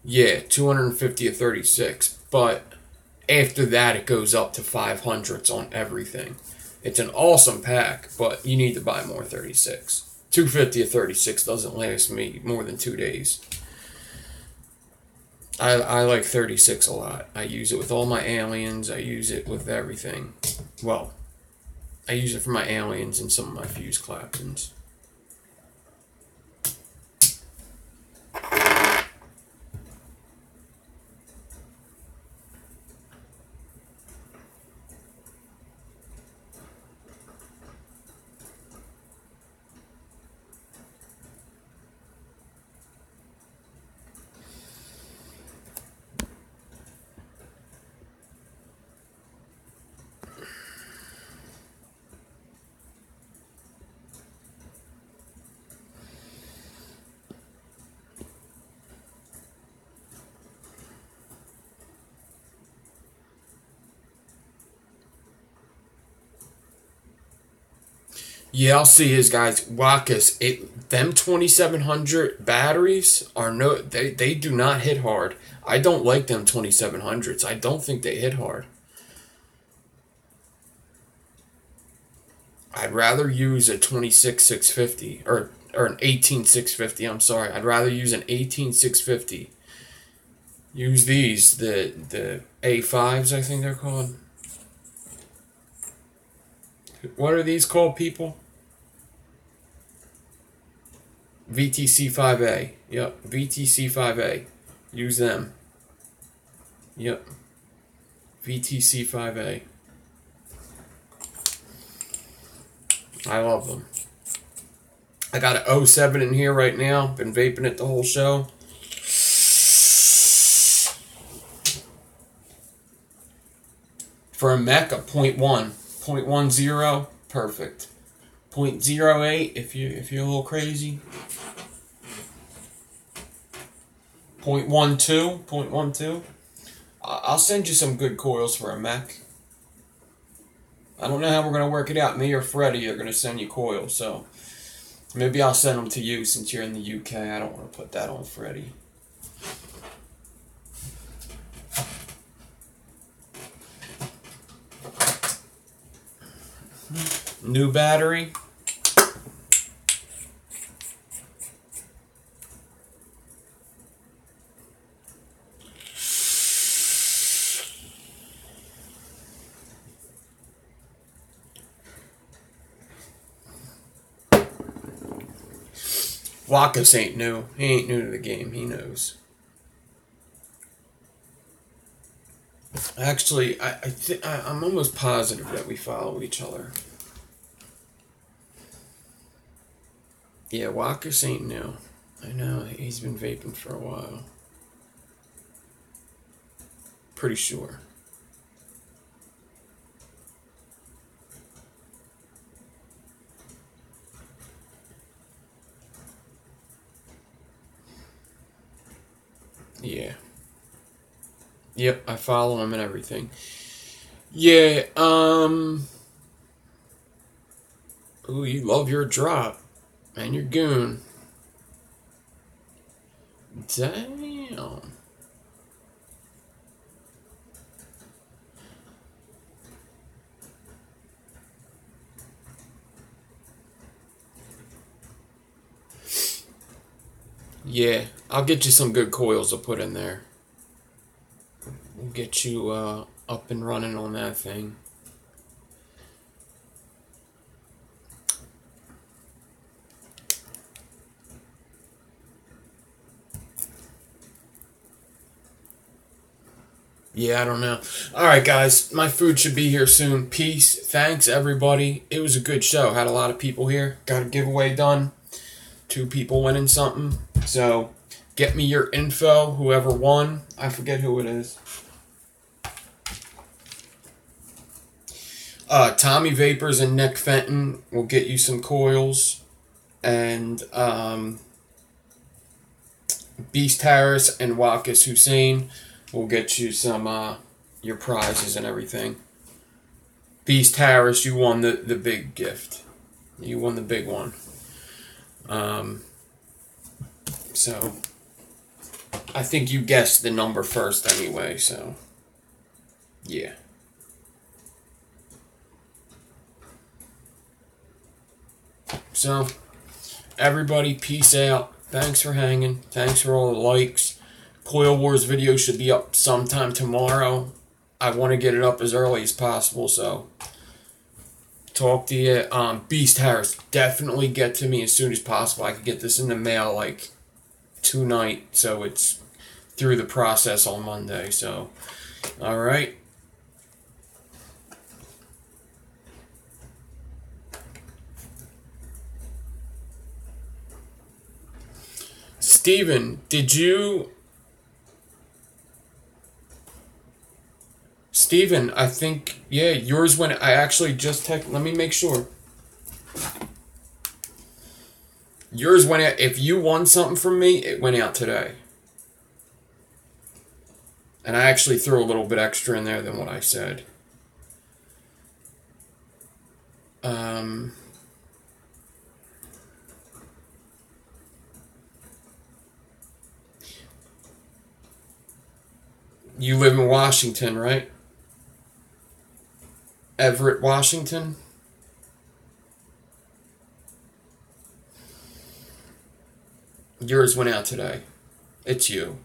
Yeah, 250 of 36, but after that it goes up to 500s on everything. It's an awesome pack, but you need to buy more 36. 250 of 36 doesn't last me more than 2 days. I like 36 a lot. I use it with all my aliens. I use it with everything. Well, I use it for my aliens and some of my fuse claptons. Yeah, I'll see his guys. Wakas, them 2700 batteries are they do not hit hard. I don't like them 2700s. I don't think they hit hard. I'd rather use a 26650 or an 18650. I'm sorry. I'd rather use an 18650. Use these, the A5s, I think they're called. What are these called, people? VTC5A. Yep, VTC5A. Use them. Yep. VTC5A. I love them. I got an 07 in here right now. Been vaping it the whole show. For a mech, a 0.1. 0.10, perfect. 0.08 if you're a little crazy. 0.12. I'll send you some good coils for a mech. I don't know how we're gonna work it out. Me or Freddie are gonna send you coils, so maybe I'll send them to you since you're in the UK. I don't want to put that on Freddie. New battery. Wakas ain't new. He ain't new to the game. He knows. Actually, I'm almost positive that we follow each other. Yeah, Wakas ain't new. I know, he's been vaping for a while. Pretty sure. Yeah. Yep, I follow him and everything. Yeah, ooh, you love your drop. And your goon. Damn. Yeah, I'll get you some good coils to put in there. We'll get you up and running on that thing. Yeah, I don't know. Alright, guys. My food should be here soon. Peace. Thanks, everybody. It was a good show. Had a lot of people here. Got a giveaway done. 2 people winning something. So, get me your info. Whoever won. I forget who it is. Tommy Vapors and Nick Fenton will get you some coils. And, Beast Harris and Wakas Hussein will get you some your prizes and everything. Beast Harris, you won the big gift. You won the big one. So I think you guessed the number first anyway, so yeah. So everybody, peace out. Thanks for hanging. Thanks for all the likes. Coil Wars video should be up sometime tomorrow. I want to get it up as early as possible, so talk to you. Beast Harris, definitely get to me as soon as possible. I could get this in the mail like tonight, so it's through the process on Monday. So, all right. Steven, Steven, I think, yeah, yours went, I actually just text, let me make sure. Yours went out, if you won something from me, it went out today. And I actually threw a little bit extra in there than what I said. You live in Washington, right? Everett, Washington? Yours went out today. It's you.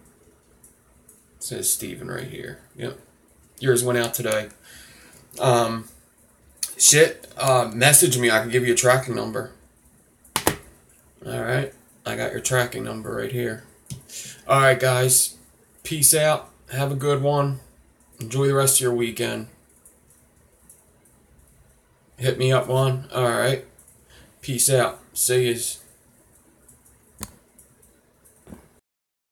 It says Steven right here. Yep. Yours went out today. Message me. I can give you a tracking number. Alright. I got your tracking number right here. Alright, guys. Peace out. Have a good one. Enjoy the rest of your weekend. Hit me up one. Alright. Peace out. See yous.